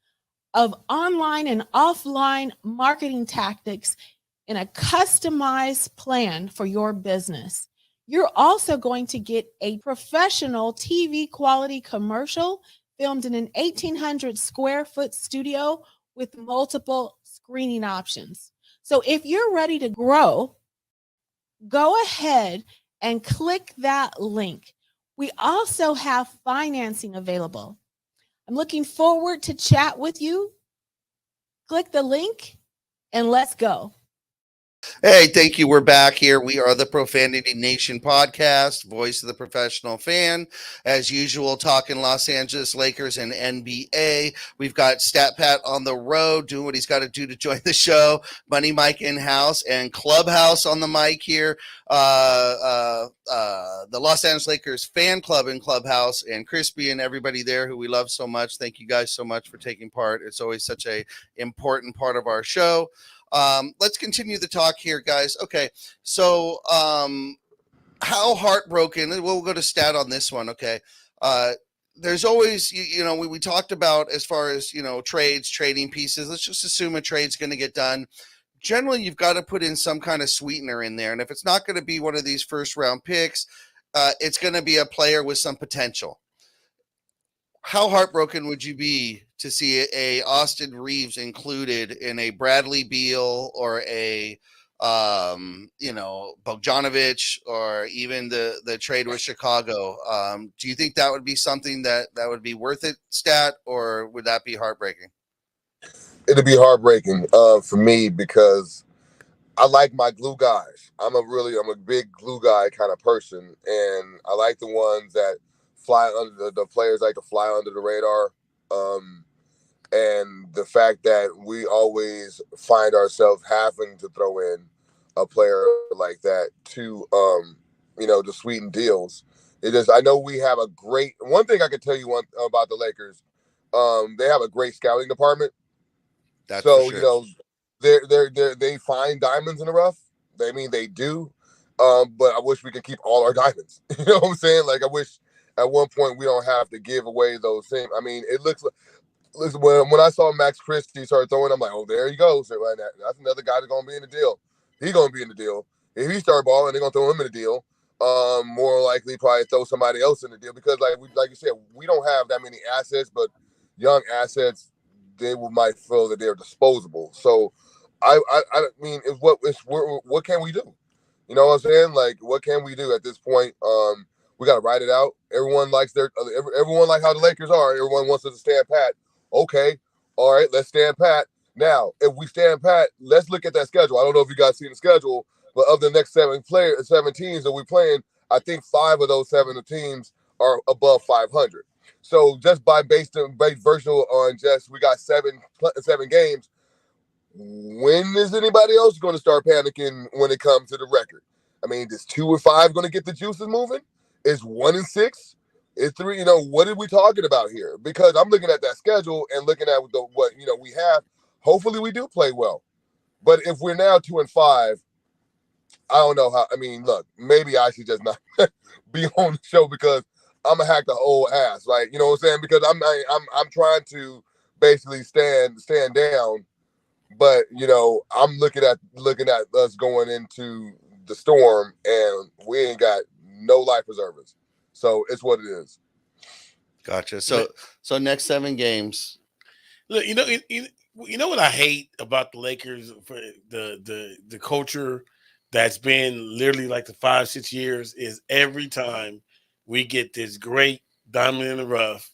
of online and offline marketing tactics in a customized plan for your business. You're also going to get a professional TV quality commercial filmed in an 1,800 square foot studio with multiple screening options. So if you're ready to grow, go ahead and click that link. We also have financing available. I'm looking forward to chat with you. Click the link and let's go. Hey, thank you. We're back here. We are the Profanity Nation podcast, voice of the professional fan. As usual, talking Los Angeles Lakers and NBA. We've got Stat Pat on the road doing what he's got to do to join the show. Money Mike in house and Clubhouse on the mic here. The Los Angeles Lakers fan club in Clubhouse, and Crispy and everybody there who we love so much. Thank you guys so much for taking part. It's always such a important part of our show. Let's continue the talk here, guys. Okay, so how heartbroken, we'll go to Stat on this one. Okay, there's always, we talked about as far as, trades, trading pieces. Let's just assume a trade's going to get done. Generally, you've got to put in some kind of sweetener in there, and if it's not going to be one of these first round picks, it's going to be a player with some potential. How heartbroken would you be to see a Austin Reeves included in a Bradley Beal or a Bogdanovich, or even the trade with Chicago? Do you think that would be something that would be worth it, Stat, or would that be heartbreaking? It'd be heartbreaking for me because I like my glue guys. I'm a big glue guy kind of person, and I like the ones that fly under the players like to fly under the radar. And the fact that we always find ourselves having to throw in a player like that to sweeten deals. I know we have one thing I can tell you about the Lakers. They have a great scouting department. That's for sure. They find diamonds in the rough. They do. But I wish we could keep all our diamonds. You know what I'm saying? Like, I wish at one point we don't have to give away those things. It looks like, listen, when I saw Max Christie start throwing, I'm like, oh, there he goes. That's another guy that's going to be in the deal. He's going to be in the deal. If he start balling, they're going to throw him in the deal. More likely probably throw somebody else in the deal because, like you said, we don't have that many assets, but young assets, might feel that they're disposable. So, what can we do? You know what I'm saying? Like, what can we do at this point? We got to ride it out. Everyone likes everyone like how the Lakers are. Everyone wants us to stand pat. Okay, all right, let's stand pat. Now, if we stand pat, let's look at that schedule. I don't know if you guys seen the schedule, but of the next 7 teams that we're playing, I think 5 of those 7 teams are above 500. So just based virtual on just we got 7 games. When is anybody else going to start panicking when it comes to the record? Is 2-5 going to get the juices moving? Is 1-6? Is 3? What are we talking about here? Because I'm looking at that schedule and looking at what we have. Hopefully we do play well. But if we're now 2-5, I don't know how. Look, maybe I should just not be on the show because I'm gonna hack the whole ass, right? You know what I'm saying? Because I'm trying to basically stand down, but I'm looking at us going into the storm, and we ain't got no life preservers. So it's what it is. Gotcha. So next 7 games. Look, you know what I hate about the Lakers for the culture that's been literally like the 5-6 years is every time we get this great diamond in the rough,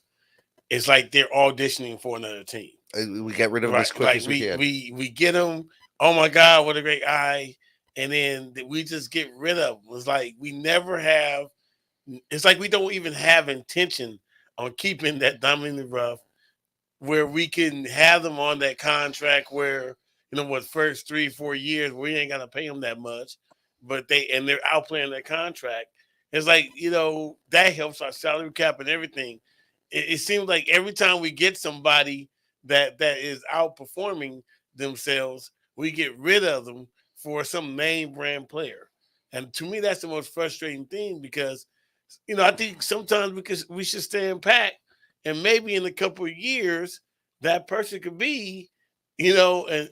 it's like they're auditioning for another team. We get rid of them as quick as we can. We get them. Oh my God, what a great guy! And then we just get rid of them. It's like we never have. It's like we don't even have intention on keeping that diamond in the rough, where we can have them on that contract where first 3-4 years we ain't gonna pay them that much, but they're outplaying their contract. It's like that helps our salary cap and everything. It seems like every time we get somebody that is outperforming themselves, we get rid of them for some name brand player. And to me, that's the most frustrating thing because, I think sometimes we should stand pat, and maybe in a couple of years, that person could be, and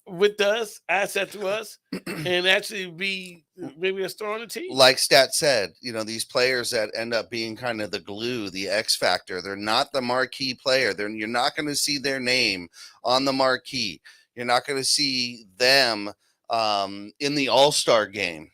with us, asset to us, and actually be maybe a star on the team. Like Stat said, these players that end up being kind of the glue, the X factor, they're not the marquee player. You're not going to see their name on the marquee. You're not going to see them in the All-Star game,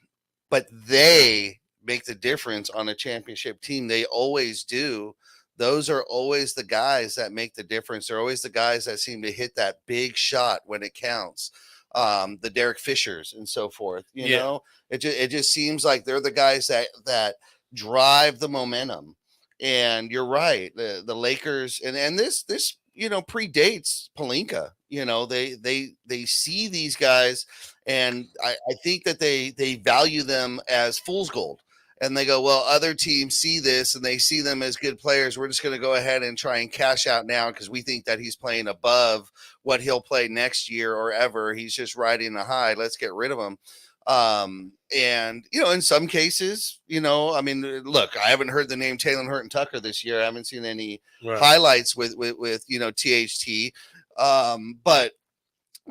but they make the difference on a championship team. They always do. Those are always the guys that make the difference. They're always the guys that seem to hit that big shot when it counts. The Derek Fishers and so forth. You know, it just seems like they're the guys that drive the momentum. And you're right, the Lakers and this predates Pelinka. They see these guys, and I think that they value them as fool's gold. And they go, well, other teams see this and they see them as good players. We're just going to go ahead and try and cash out now because we think that he's playing above what he'll play next year or ever. He's just riding a high. Let's get rid of him. And in some cases, I mean, look, I haven't heard the name Taylor Horton Tucker this year. I haven't seen any highlights with THT. But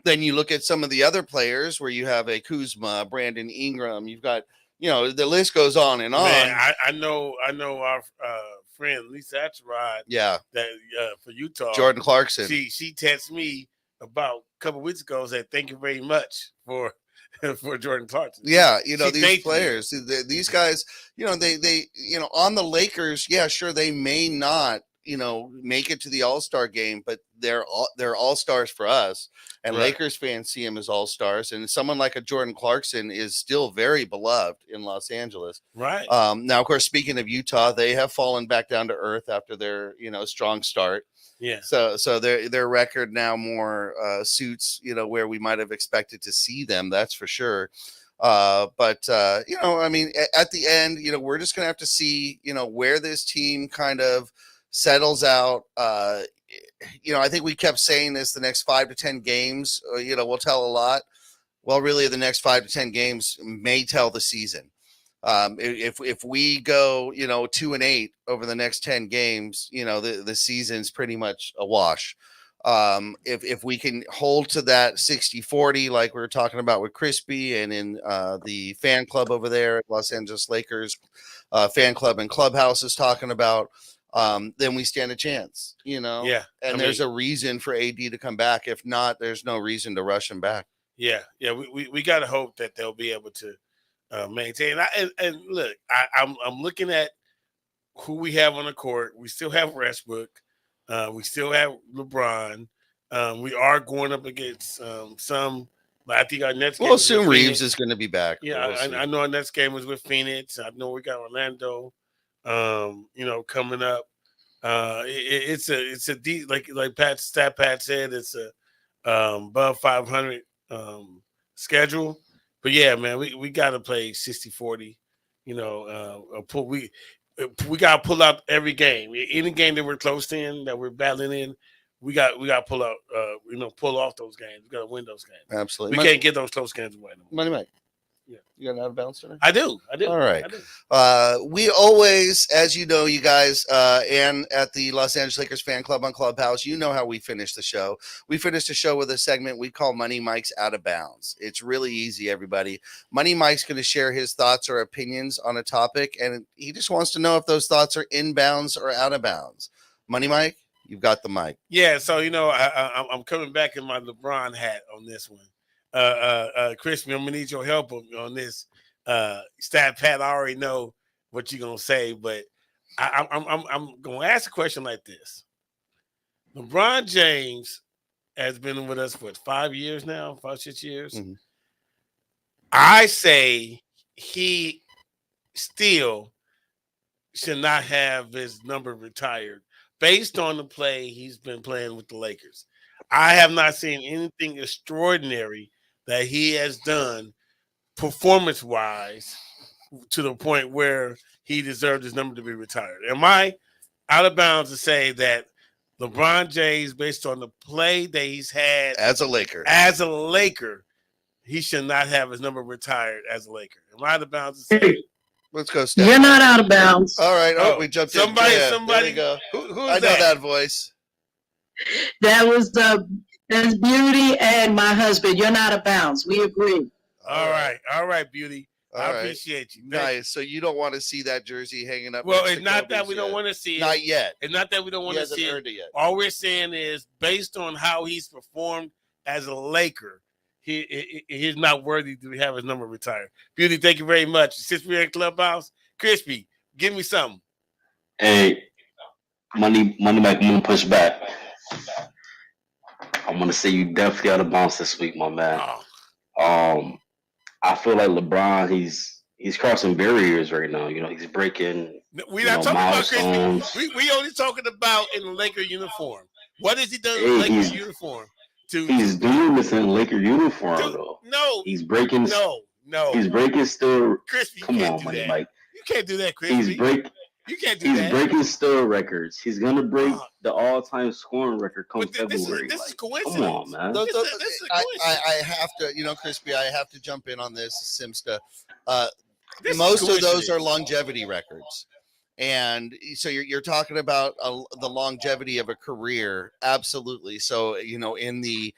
then you look at some of the other players where you have a Kuzma, Brandon Ingram. You've got, the list goes on and on. Man, I know our friend Lisa Axelrod. Yeah, that for Utah, Jordan Clarkson. She texted me about a couple of weeks ago, said thank you very much for Jordan Clarkson. Yeah, these players, these guys, they on the Lakers. Yeah, sure, they may not make it to the All-Star game, but they're all-stars for us, and Lakers fans see them as all-stars. And someone like a Jordan Clarkson is still very beloved in Los Angeles. Right. Now, of course, speaking of Utah, they have fallen back down to earth after their strong start. Yeah. So their record now more suits where we might have expected to see them. That's for sure. But I mean, at the end, we're just gonna have to see where this team kind of settles out. I think we kept saying this: the next 5 to 10 games, will tell a lot. Well, really, the next 5 to 10 games may tell the season. If we go 2-8 over the next 10 games, the season's pretty much a wash. If we can hold to that 60-40 like we were talking about with Crispy and in the fan club over there at Los Angeles Lakers fan club and clubhouse is talking about, then we stand a chance, Yeah. And there's a reason for AD to come back. If not, there's no reason to rush him back. Yeah. We got to hope that they'll be able to maintain. And look, I'm looking at who we have on the court. We still have Westbrook. We still have LeBron. We are going up against some. But I think our next game. We'll assume Reeves is going to be back. Yeah, I know our next game was with Phoenix. I know we got Orlando. Coming up. It's a deep, like Pat said, it's a above 500 schedule. But yeah, man, we got to play 60-40. We got to pull out every game. Any game that we're close in, that we're battling in, we got to pull out. Pull off those games. We got to win those games. Absolutely, we can't get those close games away. Money Mike. Yeah, you got an out of bounds today? I do. All right. We always, as you know, you guys, and at the Los Angeles Lakers fan club on Clubhouse, you know how we finish the show. We finish the show with a segment we call Money Mike's Out of Bounds. It's really easy, everybody. Money Mike's going to share his thoughts or opinions on a topic, and he just wants to know if those thoughts are in bounds or out of bounds. Money Mike, you've got the mic. Yeah, so I'm coming back in my LeBron hat on this one. Crispy, I'm gonna need your help on this. Stat Pat, I already know what you're gonna say, but I'm gonna ask a question like this. LeBron James has been with us for 5 years now, 5-6 years. Mm-hmm. I say he still should not have his number retired based on the play he's been playing with the Lakers. I have not seen anything extraordinary that he has done performance-wise to the point where he deserved his number to be retired. Am I out of bounds to say that LeBron James, based on the play that he's had as a Laker, he should not have his number retired as a Laker? Am I out of bounds to say? Let's go, Steph. You're not out of bounds. All right. Oh, we jumped somebody, in. Somebody, go. Who's I know that voice. That was that's Beauty and my husband. You're not out of bounds. We agree. All right, Beauty. I appreciate you. Nice. So you don't want to see that jersey hanging up? Well, it's not that we don't want to see it. Not yet. It's not that we don't want to see it. Yet. All we're saying is, based on how he's performed as a Laker, he's not worthy to have his number retired. Beauty, thank you very much. Since we're at Clubhouse, Crispy, give me something. Hey, Money Mike, I'm gonna push back. I'm gonna say you definitely out of bounds this week, my man. I feel like LeBron, he's crossing barriers right now. You know, he's breaking. We're not talking about Crispy. We only talking about in the Laker uniform. What has he done in the Laker uniform? He's doing this in Laker uniform though. No, he's breaking. No, he's breaking still. Crispy, come on, Money Mike. You can't do that, Crispy. You can't do that. He's breaking still records. He's gonna break the all-time scoring record come February. This is coincidence. Come on, man. This is I have to, Crispy, I have to jump in on this, Simsta. Most of those are longevity records. And so you're talking about the longevity of a career. Absolutely. So, in the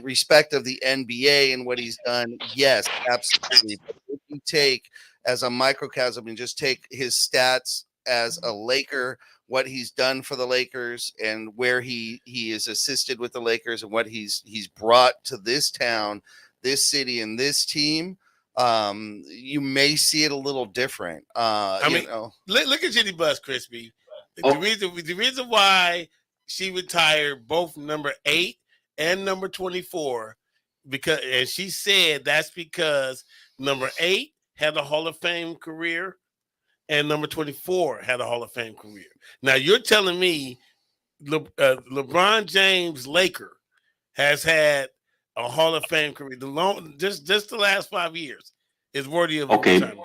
respect of the NBA and what he's done, yes, absolutely. But if you take as a microcosm and just take his stats as a Laker, what he's done for the Lakers and where he is assisted with the Lakers and what he's brought to this town, this city, and this team, you may see it a little different. Look at Jenny Bus, Crispy. The reason why she retired both number 8 and number 24, and she said that's because number 8 had a Hall of Fame career and number 24 had a Hall of Fame career. Now you're telling me LeBron James Laker has had a Hall of Fame career. Just the last 5 years is worthy of retirement.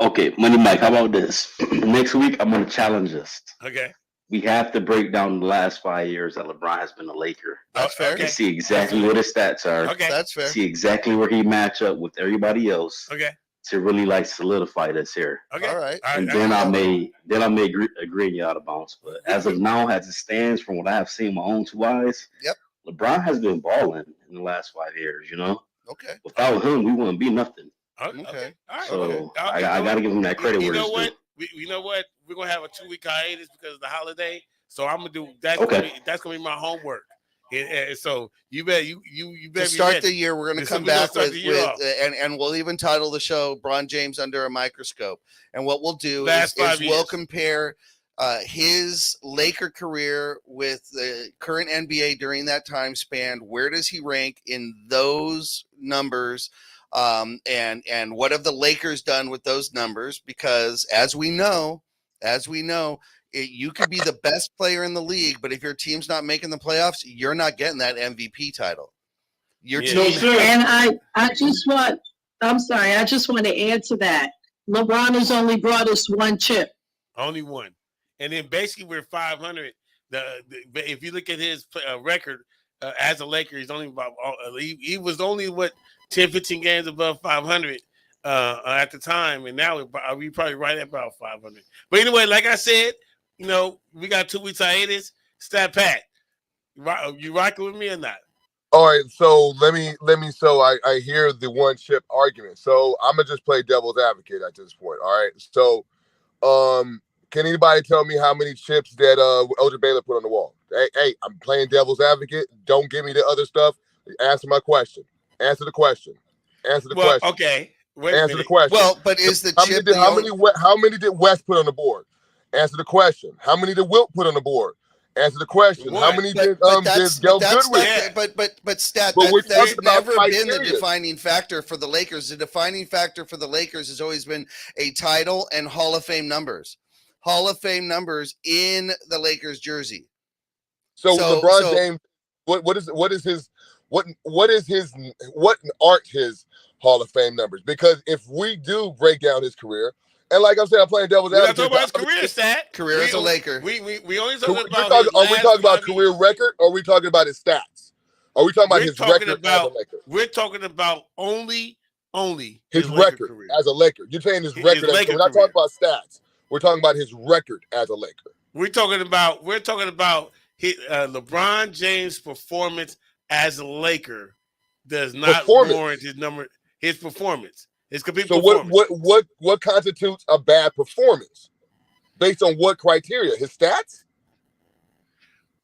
Okay, Money Mike, how about this? Next week I'm gonna challenge us. Okay. We have to break down the last 5 years that LeBron has been a Laker. That's fair. And see exactly what his stats are. Okay. That's fair. See exactly where he match up with everybody else. Okay. To really solidify this here. Okay. All right. And then I may agree you out of bounds. But as of now, as it stands, from what I have seen with my own 2 eyes, yep, LeBron has been balling in the last 5 years. Okay. Without him, we wouldn't be nothing. Okay. All right. So I got to give him that credit. You know what? You know what? We're gonna have a 2-week hiatus because of the holiday. So I'm gonna do that. Okay. That's gonna be my homework. And so you better to start the year. We're going to come back with and we'll even title the show "Bron James Under a Microscope." And what we'll do is we'll compare his Laker career with the current NBA during that time span. Where does he rank in those numbers? And what have the Lakers done with those numbers? Because as we know, you could be the best player in the league, but if your team's not making the playoffs, you're not getting that MVP title. Your team. And I just want to add to that. LeBron has only brought us 1 chip. Only 1. And then basically we're 500. If you look at his record as a Laker, he's only about he was only 10, 15 games above 500 at the time, and now we probably right at about 500. But anyway, like I said, we got 2 weeks hiatus. Stat Pat, you rocking with me or not? All right, so let me. So I hear the 1 chip argument. So I'm gonna just play devil's advocate at this point. All right. So, can anybody tell me how many chips that Elgin Baylor put on the wall? Hey, I'm playing devil's advocate. Don't give me the other stuff. Answer my question. Answer the question. Question. Okay. Answer the question. Well, but is the chip? How many did West put on the board? Answer the question. How many did Wilt put on the board? Answer the question. How many did Gail Goodwin? But Stat, we're that's talking about never been the criteria. defining factor for the Lakers. The defining factor for the Lakers has always been a title and Hall of Fame numbers. Hall of Fame numbers in the Lakers jersey. So LeBron James, what aren't his Hall of Fame numbers? Because if we do break down his career, and like I'm saying, I'm playing devil's advocate. We're not talking about his career stat. Career as a Laker. We only talking about. Are we talking about career record, or are we talking about his stats? Are we talking about his record as a Laker? We're talking about only his record as a Laker. You're saying his record. We're not talking about stats. We're talking about his record as a Laker. We're talking about his, LeBron James' performance as a Laker does not warrant his number. His performance. His complete performance. So what constitutes a bad performance? Based on what criteria? His stats?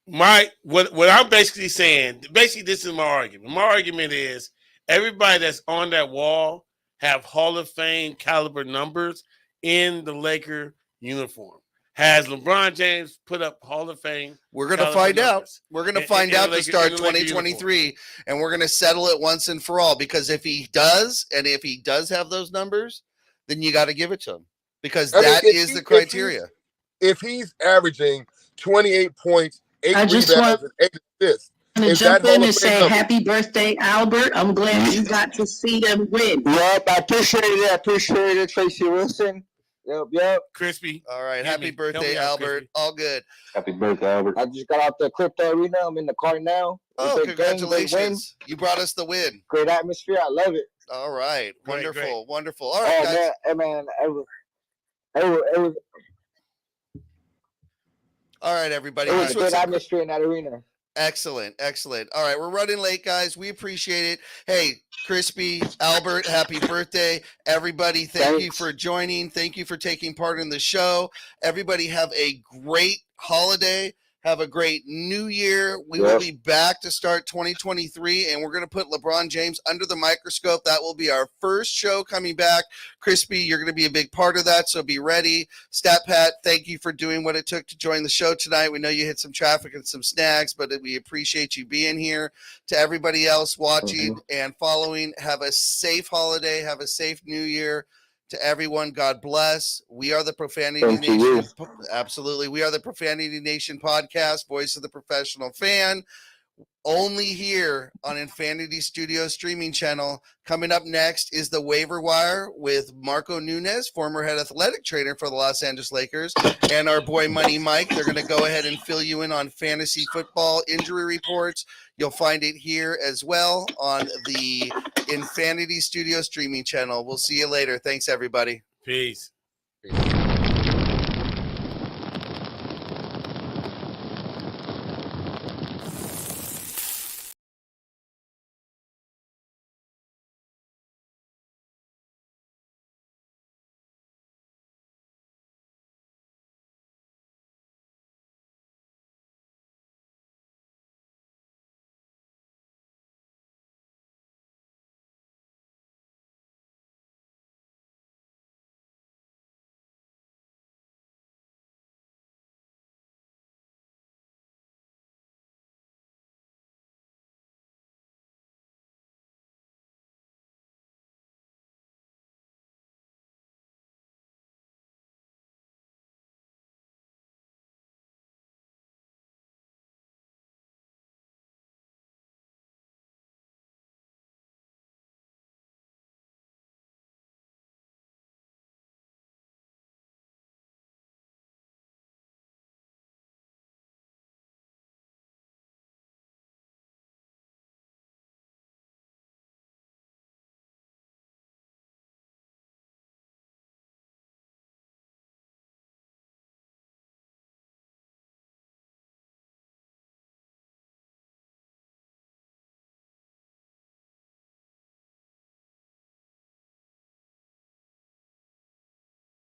what I'm basically saying, basically this is my argument. My argument is everybody that's on that wall have Hall of Fame caliber numbers in the Laker uniform. Has LeBron James put up Hall of Fame? We're going to find out. We're going to find out to start 2023, and we're going to settle it once and for all. Because if he does, and if he does have those numbers, then you got to give it to him because that is the criteria. If he's averaging 28 points, 8 I just rebounds, and 8 assists, to jump in and say happy birthday, Albert. I'm glad you got to see them win. Yep, I appreciate it. I appreciate it, Tracy Wilson. Yep. Crispy. All right. Happy birthday, Albert. Crispy. All good. Happy birthday, Albert. I just got out the crypto arena. I'm in the car now. Oh, congratulations. You brought us the win. Great atmosphere. I love it. All right. Great, Wonderful. great. Wonderful. All right, guys. Man, it was All right, everybody. a This was good atmosphere in that arena. excellent. Excellent. All right. We're running late, guys. We appreciate it. Hey, Crispy, Albert, happy birthday. Everybody, thank you for joining. Thank you for taking part in the show. Everybody have a great holiday. Have a great new year. We will be back to start 2023, and we're going to put LeBron James under the microscope. That will be our first show coming back. Crispy, you're going to be a big part of that, so be ready. Stat Pat, thank you for doing what it took to join the show tonight. We know you hit some traffic and some snags, but we appreciate you being here. To everybody else watching and following, have a safe holiday. Have a safe new year. To everyone, God bless. We are the Profanity Nation. Absolutely. We are the Profanity Nation podcast, voice of the professional fan. Only here on Infinity Studio streaming channel. Coming up next is the Waiver Wire with Marco Nunes, former head athletic trainer for the Los Angeles Lakers, and our boy Money Mike. They're going to go ahead and fill you in on fantasy football injury reports. You'll find it here as well on the Infinity Studio streaming channel. We'll see you later. Thanks, everybody. Peace. Peace.